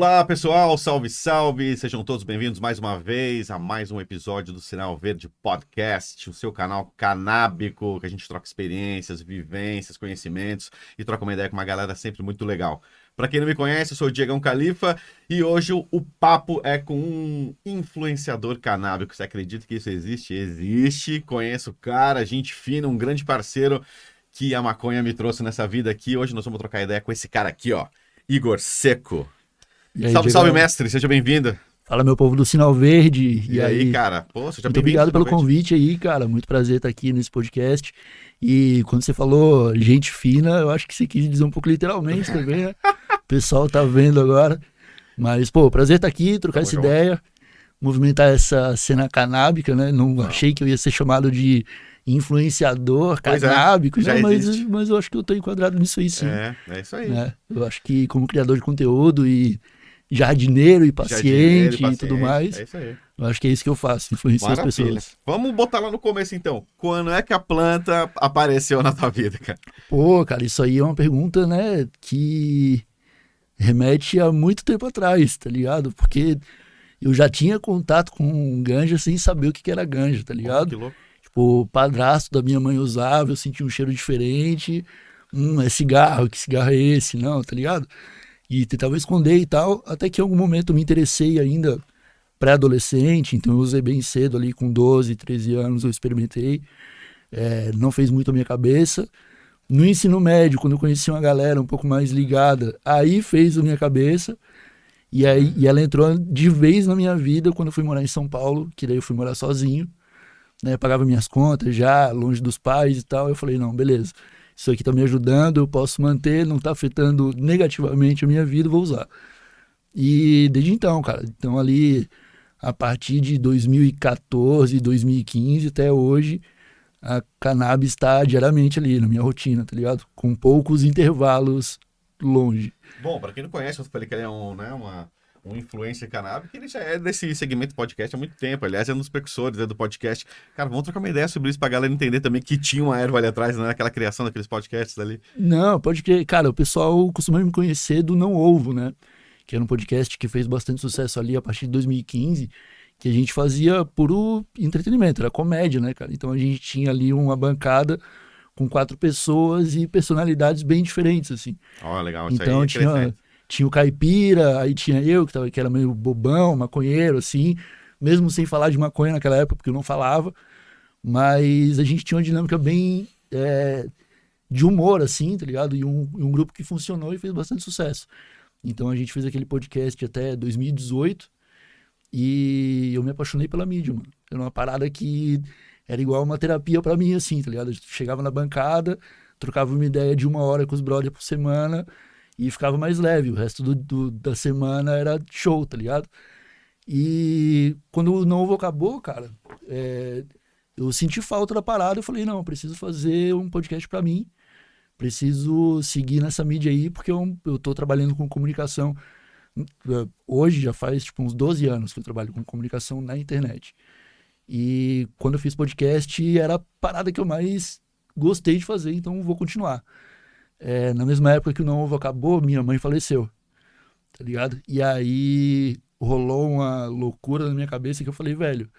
Olá pessoal, salve, salve! Sejam todos bem-vindos mais uma vez a mais um episódio do Sinal Verde Podcast, o seu canal canábico, que a gente troca experiências, vivências, conhecimentos e troca uma ideia com uma galera sempre muito legal. Para quem não me conhece, eu sou o Diegão Califa e hoje o papo é com um influenciador canábico. Você acredita que isso existe? Existe, conheço o cara, gente fina, um grande parceiro que a maconha me trouxe nessa vida aqui. Hoje nós vamos trocar ideia com esse cara aqui, ó, Igor Seco. E aí, Salve, Diegão? salve, mestre, seja bem-vindo. Fala, meu povo do Sinal Verde. E aí, cara? Pô, seja muito bem-vindo. obrigado pelo novamente. convite aí, cara. Muito prazer estar aqui nesse podcast. E quando você falou gente fina, eu acho que você quis dizer um pouco literalmente também, né? O pessoal tá vendo agora. Mas, pô, prazer estar aqui, trocar Tamo essa junto. ideia, movimentar essa cena canábica, né? Não achei que eu ia ser chamado de influenciador Pois é, canábico, já né? existe. mas eu acho que eu tô enquadrado nisso aí, sim. É isso aí. Né? Eu acho que como criador de conteúdo e jardineiro e Jardineiro paciente e tudo mais, É isso aí. eu acho que é isso que eu faço, influenciar as Maravilha. pessoas. Vamos botar lá no começo, então. Quando é que a planta apareceu na tua vida, cara? Pô, cara, isso aí é uma pergunta, né, que remete a muito tempo atrás, tá ligado? Porque eu já tinha contato com ganja sem saber o que que era ganja, tá Pô, ligado? que louco. Tipo, o padrasto da minha mãe usava, eu sentia um cheiro diferente. É cigarro, que cigarro é esse? Não, tá ligado? E tentava esconder e tal, até que em algum momento eu me interessei ainda pré-adolescente, então eu usei bem cedo ali, com 12, 13 anos eu experimentei, não fez muito a minha cabeça. No ensino médio, quando eu conheci uma galera um pouco mais ligada, aí fez a minha cabeça, e ela entrou de vez na minha vida quando eu fui morar em São Paulo, que daí eu fui morar sozinho, né, pagava minhas contas já, longe dos pais e tal, eu falei, não, beleza, isso aqui tá me ajudando, eu posso manter, não tá afetando negativamente a minha vida, vou usar. E desde então, cara, então ali, a partir de 2014, 2015 até hoje, a cannabis está diariamente ali na minha rotina, tá ligado? Com poucos intervalos longe. Bom, pra quem não conhece, eu falei que ele é um influencer canábico, ele já é desse segmento podcast há muito tempo. Aliás, é um dos precursores do podcast. Cara, vamos trocar uma ideia sobre isso pra galera entender também que tinha uma erva ali atrás, né? Aquela criação daqueles podcasts ali. Não, pode crer. Cara, o pessoal costuma me conhecer do Não Ovo, né? Que era um podcast que fez bastante sucesso ali a partir de 2015, que a gente fazia puro entretenimento, era comédia, né, cara? Então a gente tinha ali uma bancada com 4 pessoas e personalidades bem diferentes, assim. Ó, legal, isso aí Então é crescente. tinha o Caipira, aí tinha eu, que era meio bobão, maconheiro, assim, mesmo sem falar de maconha naquela época, porque eu não falava, mas a gente tinha uma dinâmica bem de humor, assim, tá ligado? E um grupo que funcionou e fez bastante sucesso. Então a gente fez aquele podcast até 2018 e eu me apaixonei pela mídia, mano. Era uma parada que era igual uma terapia pra mim, assim, tá ligado? Eu chegava na bancada, trocava uma ideia de 1 hora com os brothers por semana e ficava mais leve. O resto da semana era show, tá ligado? E quando o Novo acabou, cara, eu senti falta da parada. Eu falei, não, eu preciso fazer um podcast pra mim. Preciso seguir nessa mídia aí, porque eu tô trabalhando com comunicação. Hoje já faz tipo uns 12 anos que eu trabalho com comunicação na internet. E quando eu fiz podcast, era a parada que eu mais gostei de fazer, então vou continuar. Na mesma época que o Não Ovo acabou, minha mãe faleceu, tá ligado? E aí rolou uma loucura na minha cabeça que eu falei, velho,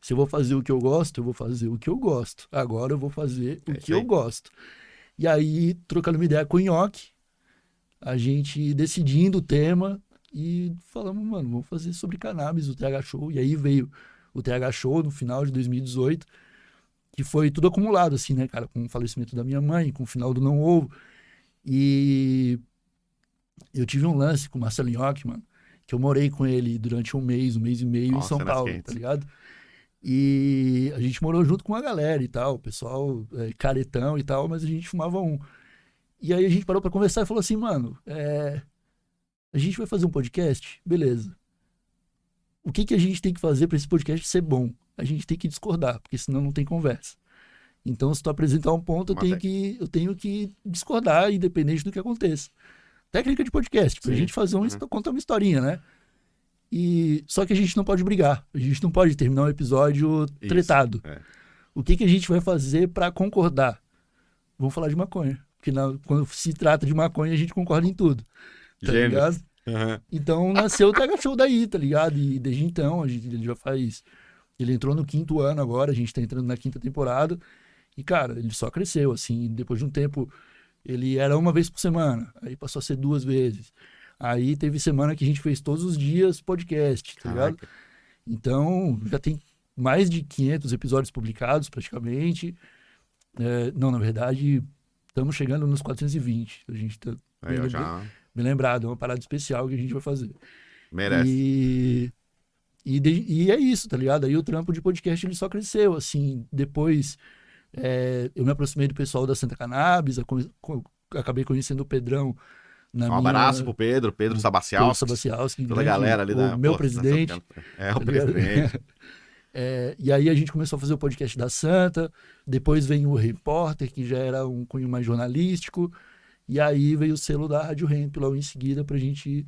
se eu vou fazer o que eu gosto, eu vou fazer o que eu gosto. Agora eu vou fazer o É que isso aí. eu gosto. E aí, trocando uma ideia com o Nhoque, a gente decidindo o tema e falamos, mano, vamos fazer sobre cannabis, o TH Show. E aí veio o TH Show no final de 2018, que foi tudo acumulado, assim, né, cara? Com o falecimento da minha mãe, com o final do Não Ovo. E eu tive um lance com o Marcelo Nhoque, mano, que eu morei com ele durante um mês e meio em Ó, São cenas Paulo, quentes. tá ligado? E a gente morou junto com uma galera e tal, o pessoal caretão e tal, mas a gente fumava um. E aí a gente parou pra conversar e falou assim, mano, a gente vai fazer um podcast? Beleza. O que a gente tem que fazer pra esse podcast ser bom? A gente tem que discordar, porque senão não tem conversa. Então, se tu apresentar um ponto, eu tenho que discordar, independente do que aconteça. Técnica de podcast, pra Sim. gente fazer contar uma historinha, né? Só que a gente não pode brigar, a gente não pode terminar um episódio Isso, tretado. é. O que a gente vai fazer pra concordar? Vamos falar de maconha. Porque quando se trata de maconha, a gente concorda em tudo. Tá Gênio. ligado? Aham. Então nasceu o TH Show daí, tá ligado? E desde então, ele já faz. Ele entrou no 5º ano agora, a gente tá entrando na 5ª temporada. E, cara, ele só cresceu, assim. Depois de um tempo, ele era uma vez por semana. Aí passou a ser 2 vezes. Aí teve semana que a gente fez todos os dias podcast, tá ligado? Caraca. Então, já tem mais de 500 episódios publicados, praticamente. Não, na verdade, estamos chegando nos 420. A gente tá Aí, ó, já bem lembrado, é uma parada especial que a gente vai fazer. merece. E é isso, tá ligado? Aí o trampo de podcast ele só cresceu, assim. Depois eu me aproximei do pessoal da Santa Cannabis, acabei conhecendo o Pedrão na Um minha. abraço pro Pedro Pedro Sabaciauskas, Sabacialski, toda a galera ali o da... meu Pô, presidente. é, o Tá ligado? presidente. E aí a gente começou a fazer o podcast da Santa, depois veio o Repórter, que já era um cunho mais jornalístico, e aí veio o selo da Rádio Hemp logo em seguida pra gente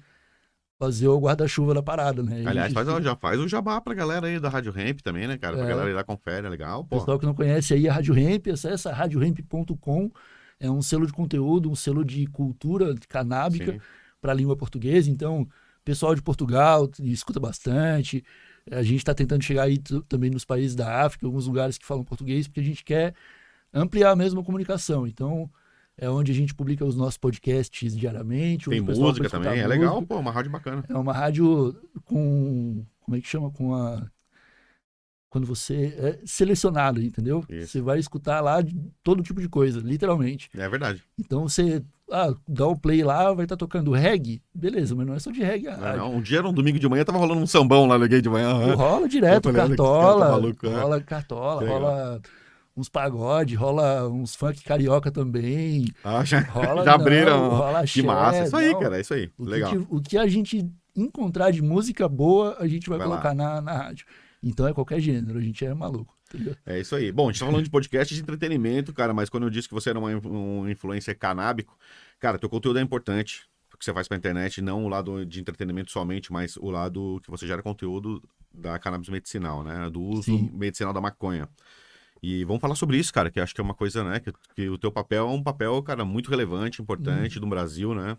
fazer o guarda-chuva da parada, né? Aliás, já faz o jabá pra galera aí da Rádio Hemp também, né, cara? Pra galera ir lá confere, é legal, pô. Pessoal que não conhece aí a Rádio Hemp, acessa radiohemp.com, é um selo de conteúdo, um selo de cultura canábica para a língua portuguesa, então pessoal de Portugal escuta bastante, a gente está tentando chegar aí também nos países da África, alguns lugares que falam português, porque a gente quer ampliar mesmo a comunicação, então é onde a gente publica os nossos podcasts diariamente. Tem música também, é legal, pô, uma rádio bacana. É uma rádio com, como é que chama? Quando você é selecionado, entendeu? Isso. Você vai escutar lá todo tipo de coisa, literalmente. É verdade. Então você dá o play lá, vai estar tocando reggae, beleza, mas não é só de reggae a rádio. Não, um dia era um domingo de manhã, tava rolando um sambão lá, liguei de manhã. Rola direto, cartola, rola Legal. rola uns pagode, rola uns funk carioca também. Já Rola, abriram. rola Que massa. Isso aí, cara, é isso aí. Legal. O que a gente encontrar de música boa, a gente vai colocar na rádio. Então é qualquer gênero, a gente é maluco. Entendeu? É isso aí. Bom, a gente tá falando de podcast de entretenimento, cara, mas quando eu disse que você era um influencer canábico, cara, teu conteúdo é importante, porque você faz pra internet, não o lado de entretenimento somente, mas o lado que você gera conteúdo da cannabis medicinal, né? Do uso medicinal da maconha. E vamos falar sobre isso, cara, que acho que é uma coisa, né? Que o teu papel é um papel, cara, muito relevante, importante do Brasil, né?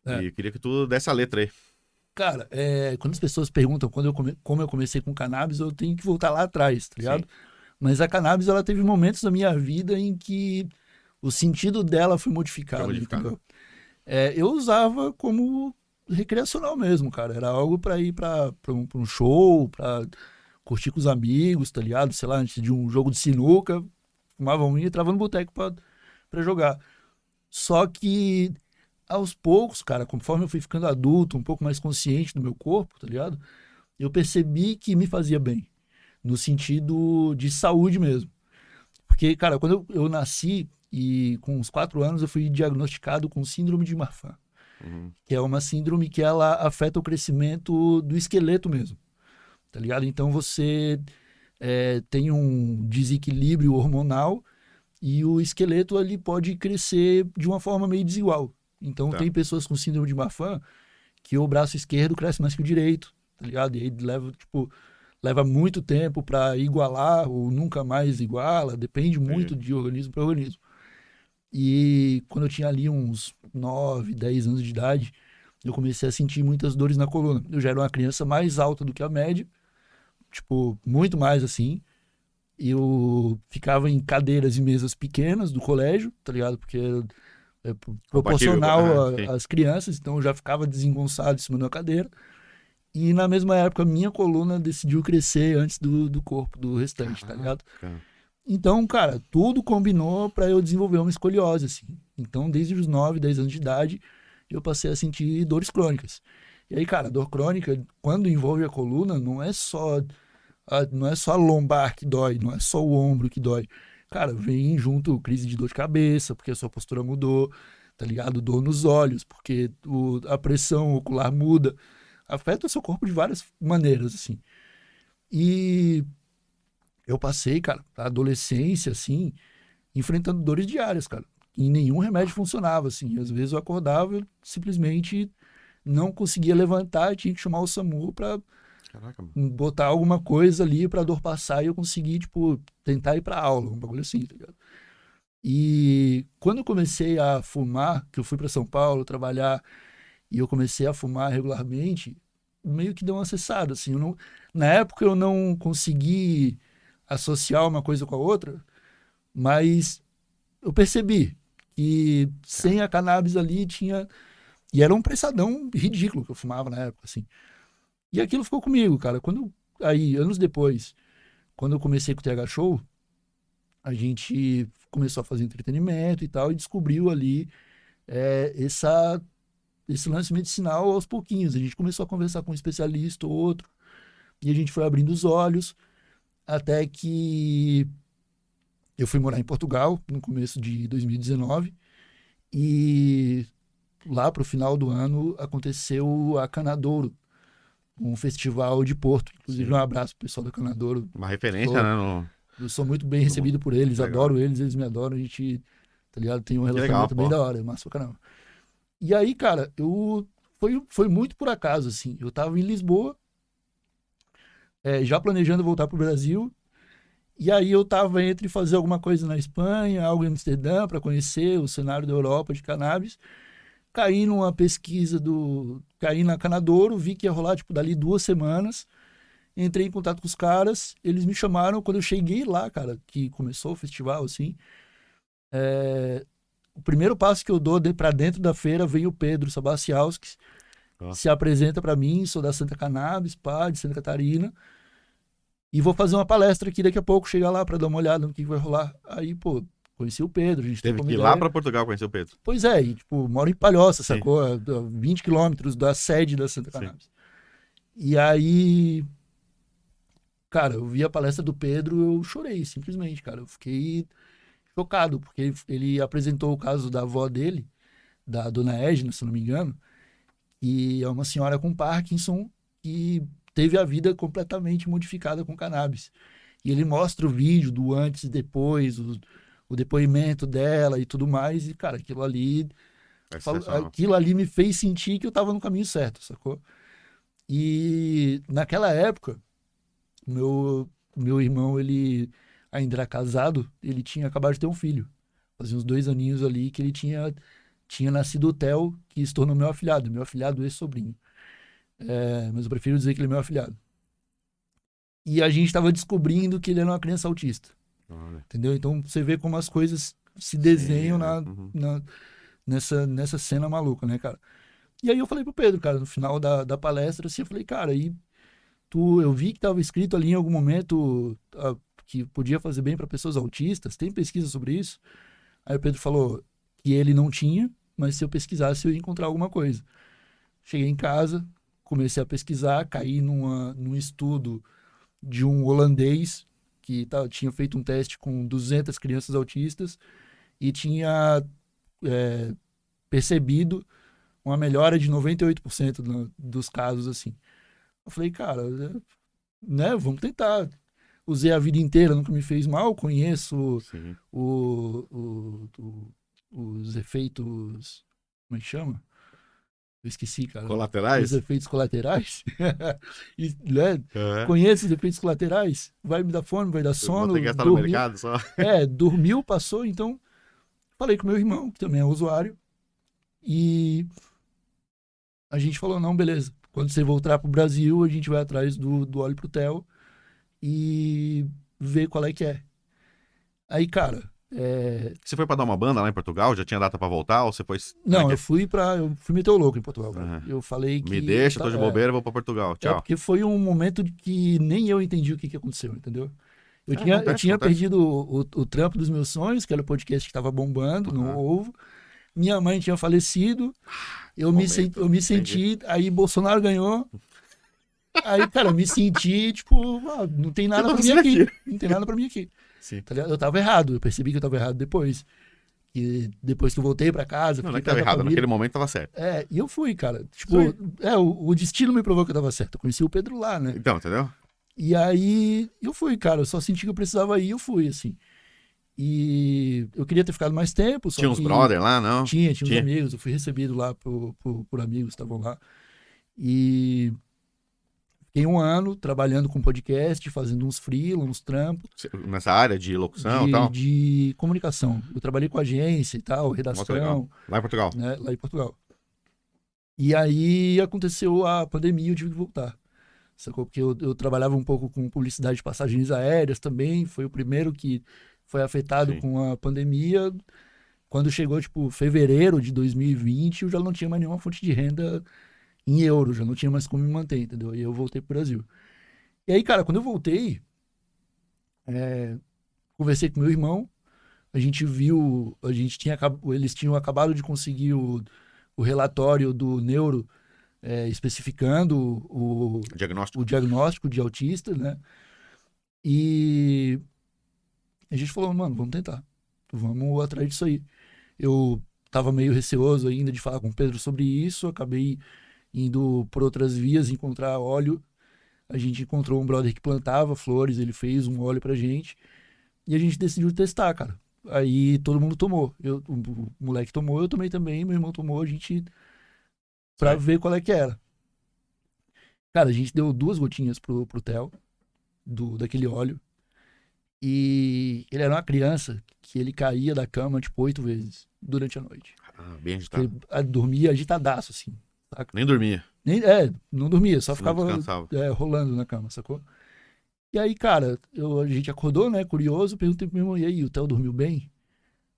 E eu queria que tu desse a letra aí. Cara, quando as pessoas perguntam como eu comecei com cannabis, eu tenho que voltar lá atrás, tá ligado? Sim. Mas a cannabis, ela teve momentos da minha vida em que o sentido dela foi modificado. Entendeu? Eu usava como recreacional mesmo, cara. Era algo pra ir pra um show, pra curtir com os amigos, tá ligado? Sei lá, antes de um jogo de sinuca, fumava um e entrava no boteco pra jogar. Só que aos poucos, cara, conforme eu fui ficando adulto, um pouco mais consciente do meu corpo, tá ligado? Eu percebi que me fazia bem, no sentido de saúde mesmo. Porque, cara, quando eu nasci e com uns 4 anos eu fui diagnosticado com síndrome de Marfan, que é uma síndrome que ela afeta o crescimento do esqueleto mesmo, tá ligado? Então você tem um desequilíbrio hormonal e o esqueleto ali pode crescer de uma forma meio desigual. Então tem pessoas com síndrome de Marfan que o braço esquerdo cresce mais que o direito, tá ligado? E aí leva muito tempo para igualar ou nunca mais iguala, depende muito de organismo para organismo. E quando eu tinha ali uns 9, 10 anos de idade, eu comecei a sentir muitas dores na coluna. Eu já era uma criança mais alta do que a média, tipo, muito mais assim. Eu ficava em cadeiras e mesas pequenas do colégio, tá ligado? Porque proporcional às crianças, então eu já ficava desengonçado em cima de uma cadeira. E na mesma época, minha coluna decidiu crescer antes do corpo, do restante, tá ligado? Então, cara, tudo combinou para eu desenvolver uma escoliose, assim. Então, desde os 9, 10 anos de idade, eu passei a sentir dores crônicas. E aí, cara, dor crônica, quando envolve a coluna, não é só a lombar que dói, não é só o ombro que dói. Cara, vem junto crise de dor de cabeça, porque a sua postura mudou, tá ligado? Dor nos olhos, porque a pressão ocular muda. Afeta o seu corpo de várias maneiras, assim. E eu passei, cara, a adolescência, assim, enfrentando dores diárias, cara. E nenhum remédio funcionava, assim. Às vezes eu acordava e simplesmente não conseguia levantar, tinha que chamar o SAMU pra botar alguma coisa ali pra dor passar e eu conseguir, tipo, tentar ir pra aula, um bagulho assim, tá ligado? E quando eu comecei a fumar, que eu fui pra São Paulo trabalhar, e eu comecei a fumar regularmente, meio que deu uma cessada, assim. Na época eu não consegui associar uma coisa com a outra, mas eu percebi que sem a cannabis ali tinha... E era um pressadão ridículo que eu fumava na época, assim. E aquilo ficou comigo, cara. Aí, anos depois, quando eu comecei com o TH Show, a gente começou a fazer entretenimento e tal, e descobriu ali esse lance medicinal aos pouquinhos. A gente começou a conversar com um especialista ou outro, e a gente foi abrindo os olhos, até que eu fui morar em Portugal, no começo de 2019, e lá para o final do ano aconteceu a Canadouro, um festival de Porto. Inclusive, Sim. um abraço pro pessoal da Canadouro. Uma referência, né? Eu sou muito bem recebido por eles, Legal. adoro eles me adoram, a gente, tá ligado? Tem um legal, relacionamento bem pô. da hora, é massa pra caramba. E aí, cara, foi muito por acaso, assim. Eu tava em Lisboa, já planejando voltar pro Brasil, e aí eu tava entre fazer alguma coisa na Espanha, algo em Amsterdã, para conhecer o cenário da Europa de cannabis. Caí numa pesquisa caí na Canadouro, vi que ia rolar, tipo, dali 2 semanas. Entrei em contato com os caras, eles me chamaram. Quando eu cheguei lá, cara, que começou o festival, assim, o primeiro passo que eu dou pra dentro da feira, veio o Pedro Sabaciauskas, se apresenta pra mim, sou da Santa Cannabis, pá, de Santa Catarina, e vou fazer uma palestra aqui daqui a pouco, chegar lá pra dar uma olhada no que vai rolar. Aí, pô, conheci o Pedro, a gente Teve trocou que uma ir lá ideia. pra Portugal conhecer o Pedro. Pois é, e, tipo, moro em Palhoça, Sim. sacou? A 20 quilômetros da sede da Santa Sim. Cannabis. E aí, cara, eu vi a palestra do Pedro, eu chorei, simplesmente, cara. Eu fiquei chocado, porque ele apresentou o caso da avó dele, da dona Edna, se não me engano, e é uma senhora com Parkinson que teve a vida completamente modificada com cannabis. E ele mostra o vídeo do antes e depois, o depoimento dela e tudo mais, e, cara, É sensacional. aquilo ali me fez sentir que eu tava no caminho certo, sacou? E naquela época, meu irmão, ele ainda era casado, ele tinha acabado de ter um filho. Fazia uns 2 aninhos ali que ele tinha nascido o Theo, que se tornou meu afilhado e sobrinho. Mas eu prefiro dizer que ele é meu afilhado. E a gente estava descobrindo que ele era uma criança autista, Olha. entendeu? Então você vê como as coisas se desenham Sim, uhum. nessa cena maluca, né, cara? E aí eu falei pro Pedro, cara, no final da palestra, assim, eu falei, cara, eu vi que estava escrito ali em algum momento que podia fazer bem para pessoas autistas, tem pesquisa sobre isso? Aí o Pedro falou que ele não tinha, mas se eu pesquisasse eu ia encontrar alguma coisa. Cheguei em casa, comecei a pesquisar, caí num estudo de um holandês que tinha feito um teste com 200 crianças autistas e tinha percebido uma melhora de 98% dos casos, assim. Eu falei, cara, né, vamos tentar. Usei a vida inteira, nunca me fez mal, conheço Sim. os efeitos, como é que chama? Eu esqueci, cara. Colaterais? Os efeitos colaterais. E, né, É. conheço os efeitos colaterais. Vai me dar fome, vai dar Vou sono. ter que gastar no mercado só. Dormiu, passou. Então, falei com meu irmão, que também é usuário. E a gente falou, não, beleza. Quando você voltar pro Brasil, a gente vai atrás do óleo pro Theo e ver qual é que é. Aí, cara... Você foi pra dar uma banda lá em Portugal? Já tinha data pra voltar? Ou você foi... Não, eu fui meter o louco em Portugal, cara. Uhum. Eu falei que... Me deixa, tô de bobeira, vou pra Portugal. Tchau. porque foi um momento de que nem eu entendi o que aconteceu, entendeu? Eu Acontece. tinha perdido o trampo dos meus sonhos, que era o podcast que estava bombando no Ovo. Minha mãe tinha falecido. Eu me senti... Aí Bolsonaro ganhou. Aí, cara, eu me senti, tipo... não tem nada pra mim aqui. Não tem nada pra mim aqui. Sim. Tá ligado? Eu tava errado. Eu percebi que eu tava errado depois. E depois que eu voltei pra casa... Não é que tava errado. Naquele momento tava certo. E eu fui, cara. Tipo, o destino me provou que eu tava certo. Eu conheci o Pedro lá, né? Então, entendeu? E aí, eu fui, cara. Eu só senti que eu precisava ir, eu fui, assim. E eu queria ter ficado mais tempo. Só tinha uns brother lá, não? Tinha uns amigos. Eu fui recebido lá por amigos que estavam lá. E fiquei 1 ano trabalhando com podcast, fazendo uns freela, uns trampos. Nessa área de locução e tal? De comunicação. Eu trabalhei com agência e tal, redação. Lá em Portugal? Né, lá em Portugal. E aí aconteceu a pandemia e eu tive que voltar. Sacou? Porque eu trabalhava um pouco com publicidade de passagens aéreas também. Foi o primeiro que foi afetado Sim. com a pandemia. Quando chegou, tipo, fevereiro de 2020, eu já não tinha mais nenhuma fonte de renda em euro, já não tinha mais como me manter, entendeu? E eu voltei pro Brasil. E aí, cara, quando eu voltei, conversei com meu irmão, a gente viu, eles tinham acabado de conseguir o relatório do neuro especificando o Diagnóstico. diagnóstico de autista, né? E a gente falou, mano, vamos tentar, vamos atrás disso aí. Eu tava meio receoso ainda de falar com o Pedro sobre isso, acabei indo por outras vias encontrar óleo. A gente encontrou um brother que plantava flores, ele fez um óleo pra gente e a gente decidiu testar, cara. Aí todo mundo tomou. O moleque tomou, eu tomei também, meu irmão tomou, a gente pra Sei. ver qual é que era. Cara, a gente deu 2 gotinhas pro Theo, daquele óleo. E ele era uma criança que ele caía da cama, tipo, 8 vezes durante a noite. Ah, bem Porque agitado. dormia agitadaço, assim, saca? Nem dormia. Não dormia, só Não ficava descansava. rolando na cama, sacou? E aí, cara, a gente acordou, né, curioso, perguntei pro meu irmão, e aí, o Theo dormiu bem?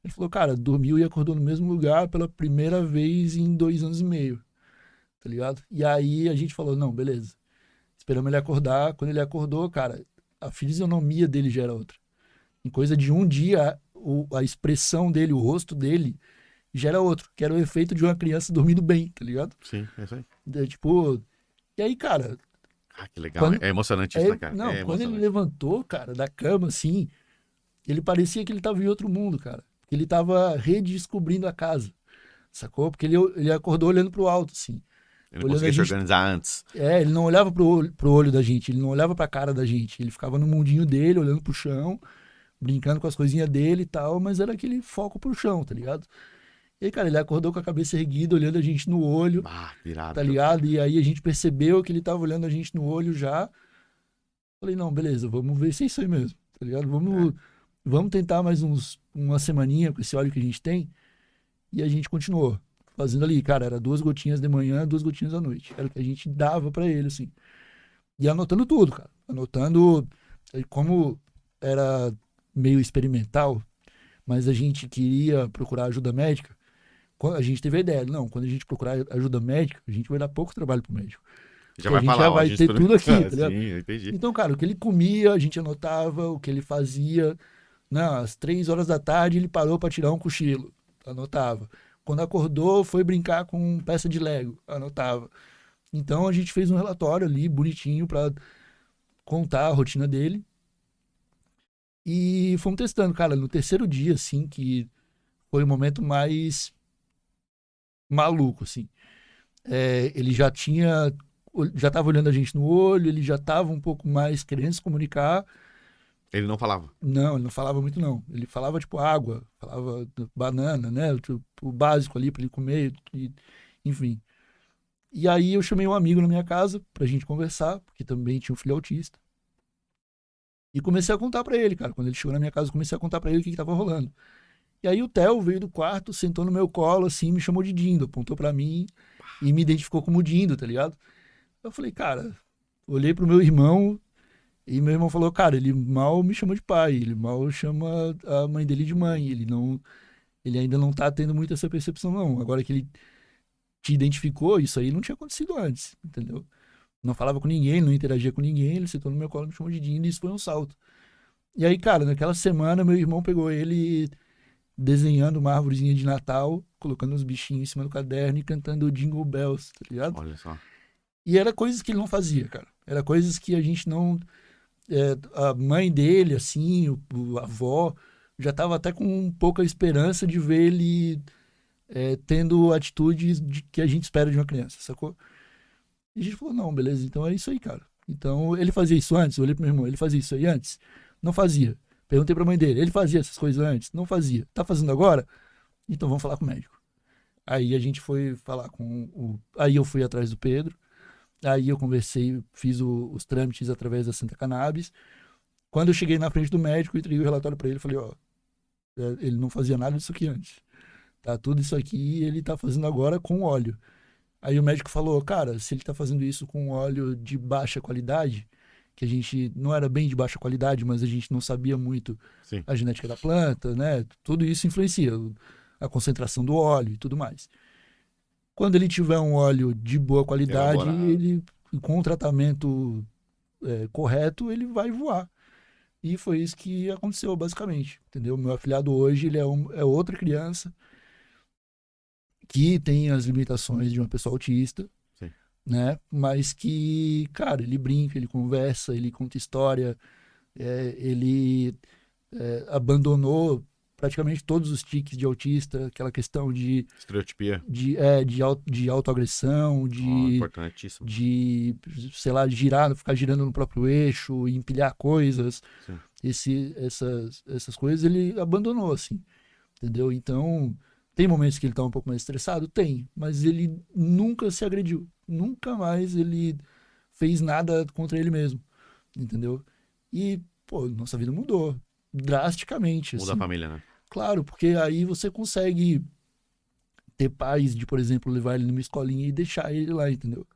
Ele falou, cara, dormiu e acordou no mesmo lugar pela primeira vez em 2 anos e meio, tá ligado? E aí a gente falou, não, beleza. Esperamos ele acordar. Quando ele acordou, cara, a fisionomia dele já era outra. Em coisa de um dia, a expressão dele, o rosto dele, já era outro, que era o efeito de uma criança dormindo bem, tá ligado? Sim, é isso aí. Tipo, e aí, cara, Ah, que legal. quando, É emocionante isso, né, cara? não, É quando ele emocionante. levantou, cara, da cama, assim, ele parecia que ele tava em outro mundo, cara. Que ele tava redescobrindo a casa, sacou? Porque ele acordou olhando pro alto, assim, Ele não olhando a conseguia se gente. organizar antes. Ele não olhava pro olho da gente, ele não olhava pra cara da gente. Ele ficava no mundinho dele, olhando pro chão, brincando com as coisinhas dele e tal, mas era aquele foco pro chão, tá ligado? E aí, cara, ele acordou com a cabeça erguida, olhando a gente no olho, Ah, que irado, tá cara. ligado? E aí a gente percebeu que ele tava olhando a gente no olho já. Falei, não, beleza, vamos ver se é isso aí mesmo, tá ligado? É. Vamos tentar mais uma semaninha com esse óleo que a gente tem. E a gente continuou fazendo ali, cara, era 2 gotinhas de manhã, 2 gotinhas à noite. Era o que a gente dava pra ele, assim. E anotando tudo, cara. Anotando como era meio experimental, mas a gente queria procurar ajuda médica. A gente teve a ideia, não, quando a gente procurar ajuda médica, a gente vai dar pouco trabalho pro médico. Já Porque a vai gente já falar, ó, a vai gente ter tudo aqui, experimenta. tá Sim, ligado? eu entendi. Então, cara, o que ele comia, a gente anotava, o que ele fazia. Não, às 3 horas da tarde ele parou para tirar um cochilo, anotava. Quando acordou, foi brincar com peça de Lego, anotava. Então a gente fez um relatório ali bonitinho para contar a rotina dele e fomos testando, cara. No terceiro dia, assim, que foi o momento mais maluco, assim. Ele já tava olhando a gente no olho, ele já tava um pouco mais querendo se comunicar. Ele não falava. Não, ele não falava muito, não. Ele falava, tipo, água, falava banana, né? Tipo, o básico ali para ele comer, enfim. E aí eu chamei um amigo na minha casa pra gente conversar, porque também tinha um filho autista. E comecei a contar pra ele, cara. Quando ele chegou na minha casa, eu comecei a contar pra ele o que tava rolando. E aí o Theo veio do quarto, sentou no meu colo, assim, me chamou de Dindo, apontou pra mim e me identificou como Dindo, tá ligado? Eu falei, cara, olhei pro meu irmão e meu irmão falou, cara, ele mal me chamou de pai, ele mal chama a mãe dele de mãe, ele ainda não tá tendo muito essa percepção, não. Agora que ele te identificou, isso aí não tinha acontecido antes, entendeu? Não falava com ninguém, não interagia com ninguém, ele sentou no meu colo, me chamou de Dindo e isso foi um salto. E aí, cara, naquela semana, meu irmão pegou ele desenhando uma árvorezinha de Natal, colocando os bichinhos em cima do caderno e cantando Jingle Bells, tá ligado? Olha só. E era coisas que ele não fazia, cara. Era coisas que a gente não. A mãe dele, assim, a avó, já tava até com pouca esperança de ver ele tendo atitudes que a gente espera de uma criança, sacou? E a gente falou, não, beleza, então é isso aí, cara. Então, ele fazia isso antes? Eu olhei pro meu irmão, ele fazia isso aí antes? Não fazia. Perguntei pra mãe dele, ele fazia essas coisas antes? Não fazia. Tá fazendo agora? Então vamos falar com o médico. Aí a gente foi falar com o. Aí eu fui atrás do Pedro. Aí eu conversei, fiz os trâmites através da Santa Cannabis. Quando eu cheguei na frente do médico, eu entreguei o relatório pra ele. Falei, ó, ele não fazia nada disso aqui antes. Tá tudo isso aqui ele tá fazendo agora com óleo. Aí o médico falou, cara, se ele tá fazendo isso com óleo de baixa qualidade, que a gente não era bem de baixa qualidade, mas a gente não sabia muito Sim. a genética da planta, né? Tudo isso influencia a concentração do óleo e tudo mais. Quando ele tiver um óleo de boa qualidade, Elaborado. ele com o tratamento correto, ele vai voar. E foi isso que aconteceu, basicamente. Entendeu? Meu afilhado hoje, ele é outra criança que tem as limitações de uma pessoa autista, Sim. né? Mas que, cara, ele brinca, ele conversa, ele conta história, ele abandonou praticamente todos os tiques de autista, aquela questão Estereotipia. de autoagressão, Ó, importantíssimo. sei lá, ficar girando no próprio eixo, empilhar coisas, Sim. essas coisas ele abandonou, assim, entendeu? Então, tem momentos que ele tá um pouco mais estressado? Tem, mas ele nunca se agrediu, nunca mais ele fez nada contra ele mesmo, entendeu? E, pô, nossa vida mudou drasticamente, Muda a assim. família, né? Claro, porque aí você consegue ter paz de, por exemplo, levar ele numa escolinha e deixar ele lá, entendeu?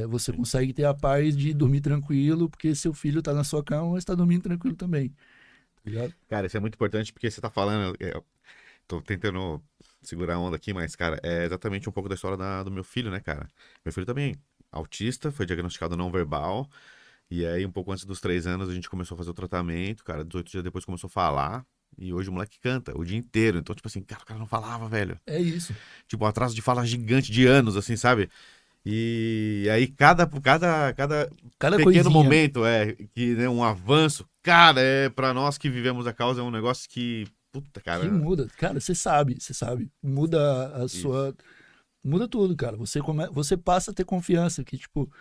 Você Sim. consegue ter a paz de dormir tranquilo, porque seu filho tá na sua cama, mas tá dormindo tranquilo também, tá ligado? Cara, isso é muito importante porque você tá falando. Tô tentando segurar a onda aqui, mas, cara, é exatamente um pouco da história do meu filho, né, cara? Meu filho também, autista, foi diagnosticado não verbal. E aí, um pouco antes dos 3 anos, a gente começou a fazer o tratamento, cara. 18 dias depois começou a falar. E hoje o moleque canta o dia inteiro. Então, tipo assim, cara, o cara não falava, velho. É isso. Tipo, um atraso de fala gigante de anos, assim, sabe? E aí, cada Cada pequeno coisinha momento que, né, um avanço, cara, pra nós que vivemos a causa, é um negócio que, puta, que cara, muda, cara, você sabe, muda a isso. sua, muda tudo, cara. Você passa a ter confiança que, tipo,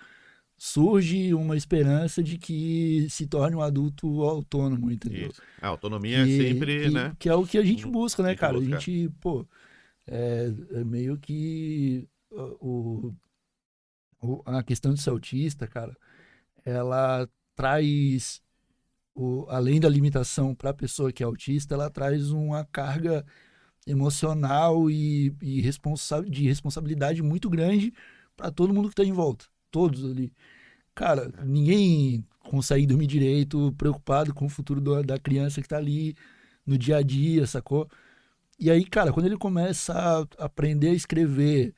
surge uma esperança de que se torne um adulto autônomo, entendeu? Isso. A autonomia é sempre, né? Que é o que a gente busca, A né, gente cara? A busca. gente, pô, é meio que a questão de ser autista, cara, ela traz, além da limitação para a pessoa que é autista, ela traz uma carga emocional de responsabilidade muito grande para todo mundo que está em volta. Todos ali. Cara, ninguém consegue dormir direito, preocupado com o futuro da criança que tá ali no dia a dia, sacou? E aí, cara, quando ele começa a aprender a escrever,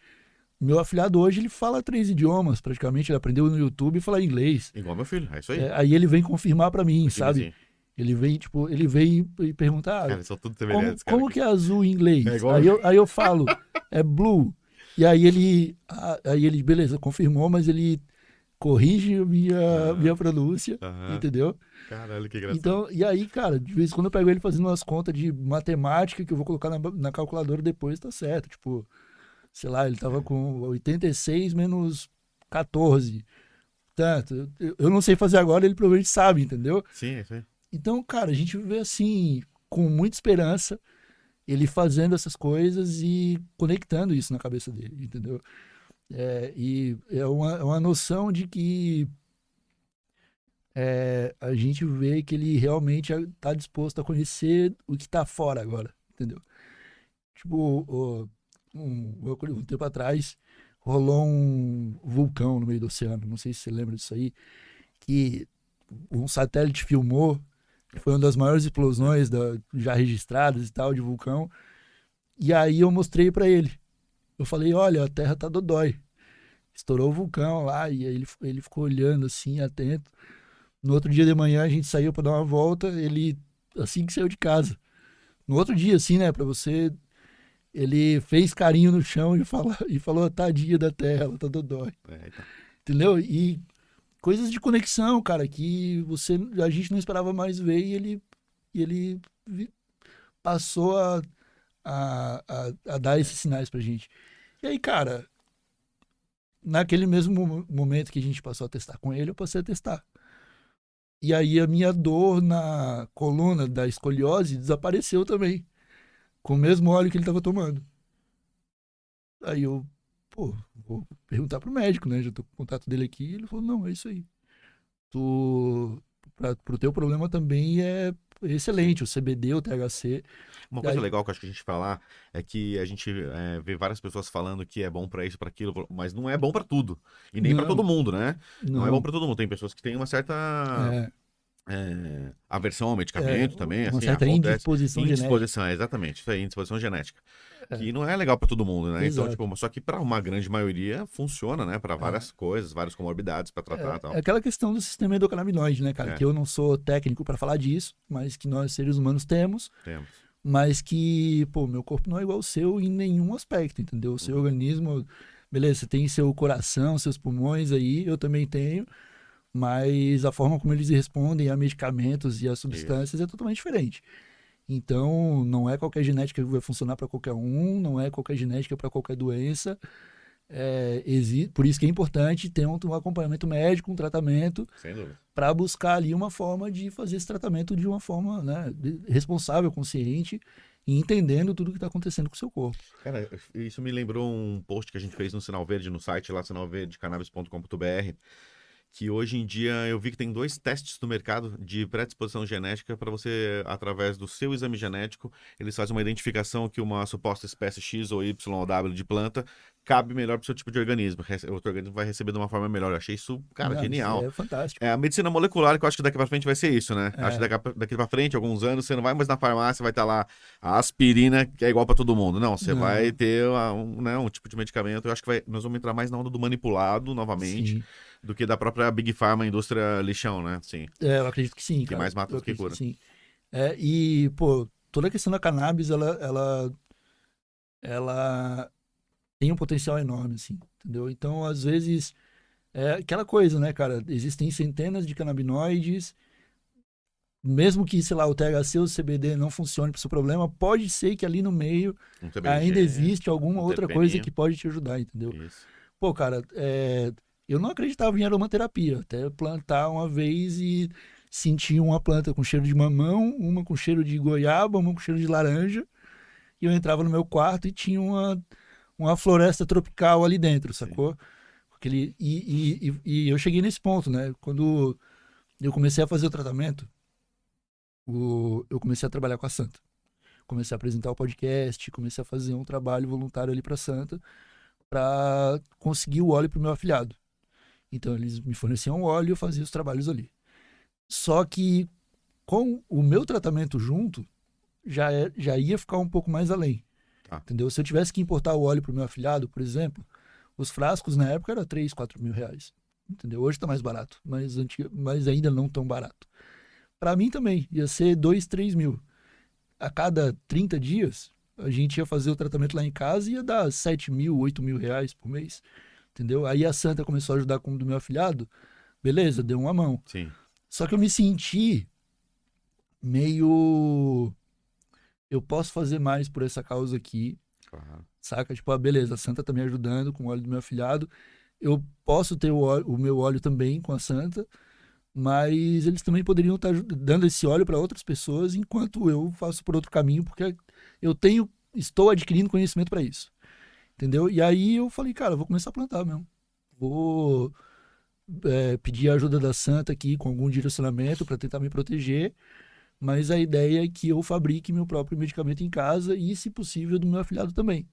meu afilhado hoje ele fala 3 idiomas, praticamente, ele aprendeu no YouTube e fala inglês. Igual meu filho, é isso aí. Aí ele vem confirmar pra mim, Aqui, sabe? vizinho. Ele vem e perguntar, Cara, eles são tudo como, semelhantes, cara. como Aqui. que é azul em É inglês? igual. Aí eu falo, é blue. E aí ele, beleza, confirmou, mas ele corrige minha Aham, pronúncia, aham. entendeu? Caralho, que engraçado. Então, e aí, cara, de vez em quando eu pego ele fazendo umas contas de matemática que eu vou colocar na calculadora depois, tá certo. Tipo, sei lá, ele tava com 86 menos 14. Tanto, eu não sei fazer agora, ele provavelmente sabe, entendeu? Sim, é isso aí. Então, cara, a gente vê assim, com muita esperança, ele fazendo essas coisas e conectando isso na cabeça dele, entendeu? E é uma noção de que a gente vê que ele realmente está disposto a conhecer o que está fora agora, entendeu? Tipo, um tempo atrás rolou um vulcão no meio do oceano, não sei se você lembra disso aí, que um satélite filmou, que foi uma das maiores explosões já registradas e tal de vulcão, e aí eu mostrei para ele. Eu falei, olha, a Terra tá dodói. Estourou o vulcão lá, e aí ele ficou olhando assim, atento. No outro dia de manhã a gente saiu para dar uma volta, ele assim que saiu de casa. No outro dia, assim, né, para você, ele fez carinho no chão e falou tadinha da terra, ela tá dodói. É, então. Entendeu? E coisas de conexão, cara, que a gente não esperava mais ver e ele passou a dar esses sinais pra gente. E aí, cara, naquele mesmo momento que a gente passou a testar com ele, eu passei a testar. E aí a minha dor na coluna da escoliose desapareceu também, com o mesmo óleo que ele estava tomando. Aí eu, pô, vou perguntar pro médico, né? Já tô com o contato dele aqui. Ele falou, não, é isso aí. Pro teu problema também excelente, o CBD, o THC. Uma coisa Daí- legal que eu acho que a gente falar é que a gente vê várias pessoas falando que é bom pra isso, pra aquilo, mas não é bom pra tudo. E nem pra todo Não, mundo, né? Não é bom não. pra todo mundo. Tem pessoas que têm uma certa É, aversão ao é, medicamento também, uma assim, certa acontece. indisposição genética. Indisposição, exatamente. Isso aí, indisposição genética. É, Que não é legal pra todo mundo, né? Então, exato. tipo, só que pra uma grande maioria funciona, né? Pra várias É. coisas, várias comorbidades pra tratar e É tal. aquela questão do sistema endocannabinoide, né, cara? É, Que eu não sou técnico para falar disso, mas que nós seres humanos temos, temos. mas que, pô, meu corpo não é igual ao seu em nenhum aspecto, entendeu? O seu Uhum. organismo, beleza, você tem seu coração, seus pulmões aí, eu também tenho, mas a forma como eles respondem a medicamentos e a Isso. substâncias é totalmente diferente. Então, não é qualquer genética que vai funcionar para qualquer um, não é qualquer genética para qualquer doença. Por isso que é importante ter um acompanhamento médico, um tratamento, Sem dúvida. para buscar ali uma forma de fazer esse tratamento de uma forma, né, responsável, consciente e entendendo tudo que está acontecendo com o seu corpo. Cara, isso me lembrou um post que a gente fez no Sinal Verde, no site lá, sinalverdecannabis.com.br, que hoje em dia eu vi que tem 2 testes no mercado de predisposição genética para você, através do seu exame genético, eles fazem uma identificação que uma suposta espécie X ou Y ou W de planta cabe melhor para o seu tipo de organismo. O outro organismo vai receber de uma forma melhor. Eu achei isso, cara, Não, isso genial. é fantástico. É a medicina molecular que eu acho que daqui pra frente vai ser isso, né? Acho que É, daqui pra frente, alguns anos, você não vai mais na farmácia, vai estar lá a aspirina, que é igual pra todo mundo. Não, você vai não, ter né, um tipo de medicamento. Eu acho que nós vamos entrar mais na onda do manipulado novamente sim. do que da própria Big Pharma, indústria lixão, né? Sim. Eu acredito que sim, Que cara. mais mata Eu do que acredito que cura. sim. E, pô, toda a questão da cannabis, ela tem um potencial enorme, assim, entendeu? Então, às vezes, é aquela coisa, né, cara? Existem centenas de canabinoides, mesmo que, sei lá, o THC ou o CBD não funcione para o seu problema, pode ser que ali no meio Um ainda CBG, existe alguma um outra coisa terpeninho. que pode te ajudar, entendeu? Isso. Pô, cara, eu não acreditava em aromaterapia, até plantar uma vez e sentir uma planta com cheiro de mamão, uma com cheiro de goiaba, uma com cheiro de laranja, e eu entrava no meu quarto e tinha uma floresta tropical ali dentro, Sim. sacou? E eu cheguei nesse ponto, né? Quando eu comecei a fazer o tratamento, eu comecei a trabalhar com a Santa. Comecei a apresentar o podcast, comecei a fazer um trabalho voluntário ali para Santa, para conseguir o óleo para o meu afilhado. Então eles me forneciam óleo e eu fazia os trabalhos ali. Só que com o meu tratamento junto, já ia ficar um pouco mais além. Tá. Entendeu? Se eu tivesse que importar o óleo para o meu afilhado, por exemplo, os frascos na época era 3, 4 mil reais. Entendeu? Hoje está mais barato, mas ainda não tão barato. Para mim também, ia ser 2, 3 mil. A cada 30 dias, a gente ia fazer o tratamento lá em casa e ia dar 7 mil, 8 mil reais por mês. Entendeu? Aí a Santa começou a ajudar com o do meu afilhado, beleza, deu uma mão. Sim. Só que eu me senti meio. Eu posso fazer mais por essa causa aqui, Claro. saca? Tipo, beleza, a Santa tá me ajudando com o óleo do meu afilhado. Eu posso ter o meu óleo também com a Santa, mas eles também poderiam estar dando esse óleo para outras pessoas enquanto eu faço por outro caminho, porque estou adquirindo conhecimento para isso. Entendeu? E aí eu falei, cara, eu vou começar a plantar mesmo. Vou pedir a ajuda da Santa aqui com algum direcionamento para tentar me proteger, mas a ideia é que eu fabrique meu próprio medicamento em casa e, se possível, do meu afilhado também.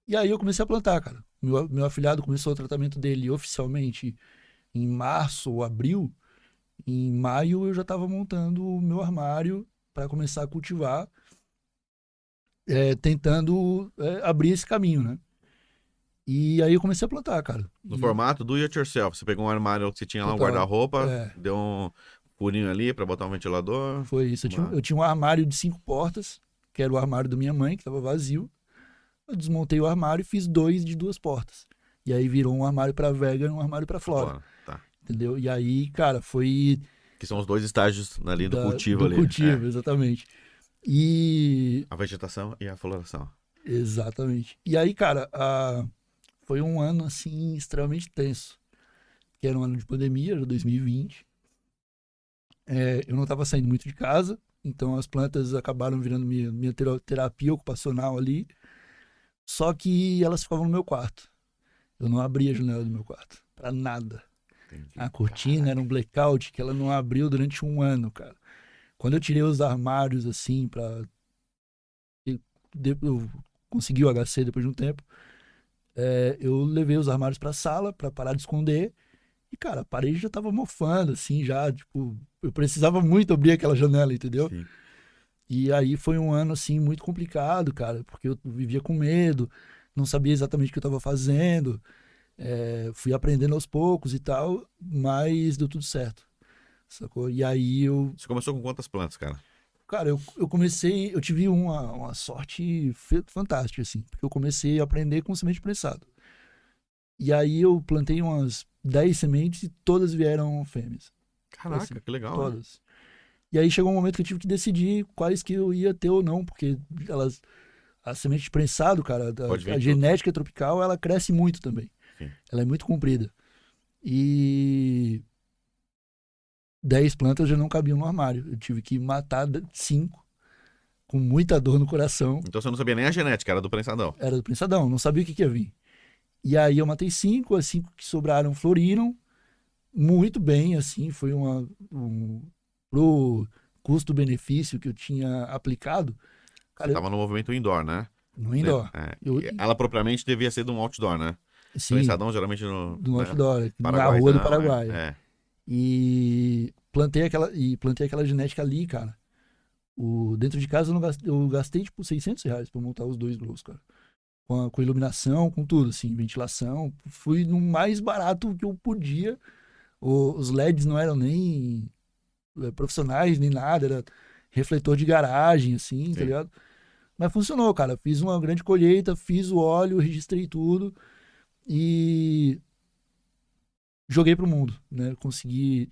E aí eu comecei a plantar, cara. Meu afilhado começou o tratamento dele oficialmente em março ou abril. Em maio eu já estava montando o meu armário para começar a cultivar, tentando abrir esse caminho, né? E aí eu comecei a plantar, cara. No E formato do it yourself. Você pegou um armário que você tinha lá, um total. guarda-roupa, É, deu um furinho ali pra botar um ventilador. foi isso. Uma... Eu tinha um armário de 5 portas, que era o armário da minha mãe, que estava vazio. Eu desmontei o armário e fiz 2 de 2 portas. E aí virou um armário para Vega e um armário para Pra Flora. fora. Tá. Entendeu? E aí, cara, foi Que são os 2 estágios ali do cultivo do ali. É. cultivo, exatamente. E. A vegetação e a floração. Exatamente. E aí, cara, foi um ano, assim, extremamente tenso. Que era um ano de pandemia, era 2020. Eu não estava saindo muito de casa, então as plantas acabaram virando minha terapia ocupacional ali. Só que elas ficavam no meu quarto. Eu não abria a janela do meu quarto, pra nada. Entendi. A cortina era um blackout que ela não abriu durante um ano, cara. Quando eu tirei os armários, assim, eu consegui o HC depois de um tempo, eu levei os armários pra sala pra parar de esconder. E, cara, a parede já tava mofando, assim, já, tipo, eu precisava muito abrir aquela janela, entendeu? Sim. E aí foi um ano, assim, muito complicado, cara, porque eu vivia com medo, não sabia exatamente o que eu tava fazendo, fui aprendendo aos poucos e tal, mas deu tudo certo, sacou? E aí Você começou com quantas plantas, cara? cara, eu comecei, eu tive uma sorte fantástica, assim, porque eu comecei a aprender com semente prensado. E aí eu plantei umas 10 sementes e todas vieram fêmeas. Foi assim, Caraca, que legal, né? todas. E aí chegou um momento que eu tive que decidir quais que eu ia ter ou não, porque a semente de prensado, cara, Pode vir a tudo, né? genética tropical, ela cresce muito também. Sim. Ela é muito comprida. E 10 plantas já não cabiam no armário. Eu tive que matar 5 com muita dor no coração. Então você não sabia nem a genética, era do prensadão. Era do prensadão, não sabia o que ia vir. E aí eu matei 5, as 5 que sobraram floriram muito bem, assim, foi pro custo-benefício que eu tinha aplicado, Você cara, tava no movimento indoor, né? no indoor. E ela propriamente devia ser de um outdoor, né? Sim, Prensadão geralmente no, do né? outdoor, na Paraguai rua do não, Paraguai. é. E plantei aquela genética ali, cara. Dentro de casa eu gastei tipo R$ 600 pra montar os 2 grows, cara. Com iluminação, com tudo, assim, ventilação. Fui no mais barato que eu podia. Os LEDs não eram nem profissionais, nem nada, era refletor de garagem, assim, tá Sim. ligado? Mas funcionou, cara. Fiz uma grande colheita, fiz o óleo, registrei tudo e joguei pro mundo, né? Consegui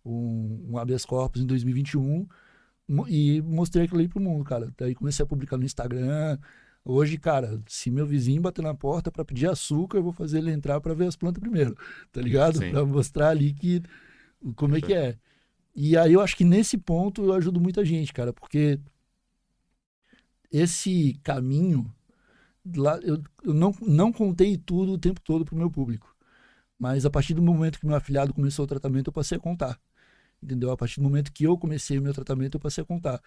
um habeas corpus em 2021 e mostrei aquilo ali pro mundo, cara. Daí comecei a publicar no Instagram. Hoje, cara, se meu vizinho bater na porta pra pedir açúcar, eu vou fazer ele entrar pra ver as plantas primeiro, tá ligado? Sim. Pra mostrar ali como é que Perfeito. é. E aí eu acho que nesse ponto eu ajudo muita gente, cara, porque esse caminho, lá, eu não contei tudo o tempo todo pro meu público. Mas a partir do momento que meu afilhado começou o tratamento, eu passei a contar. Entendeu? A partir do momento que eu comecei o meu tratamento, eu passei a contar.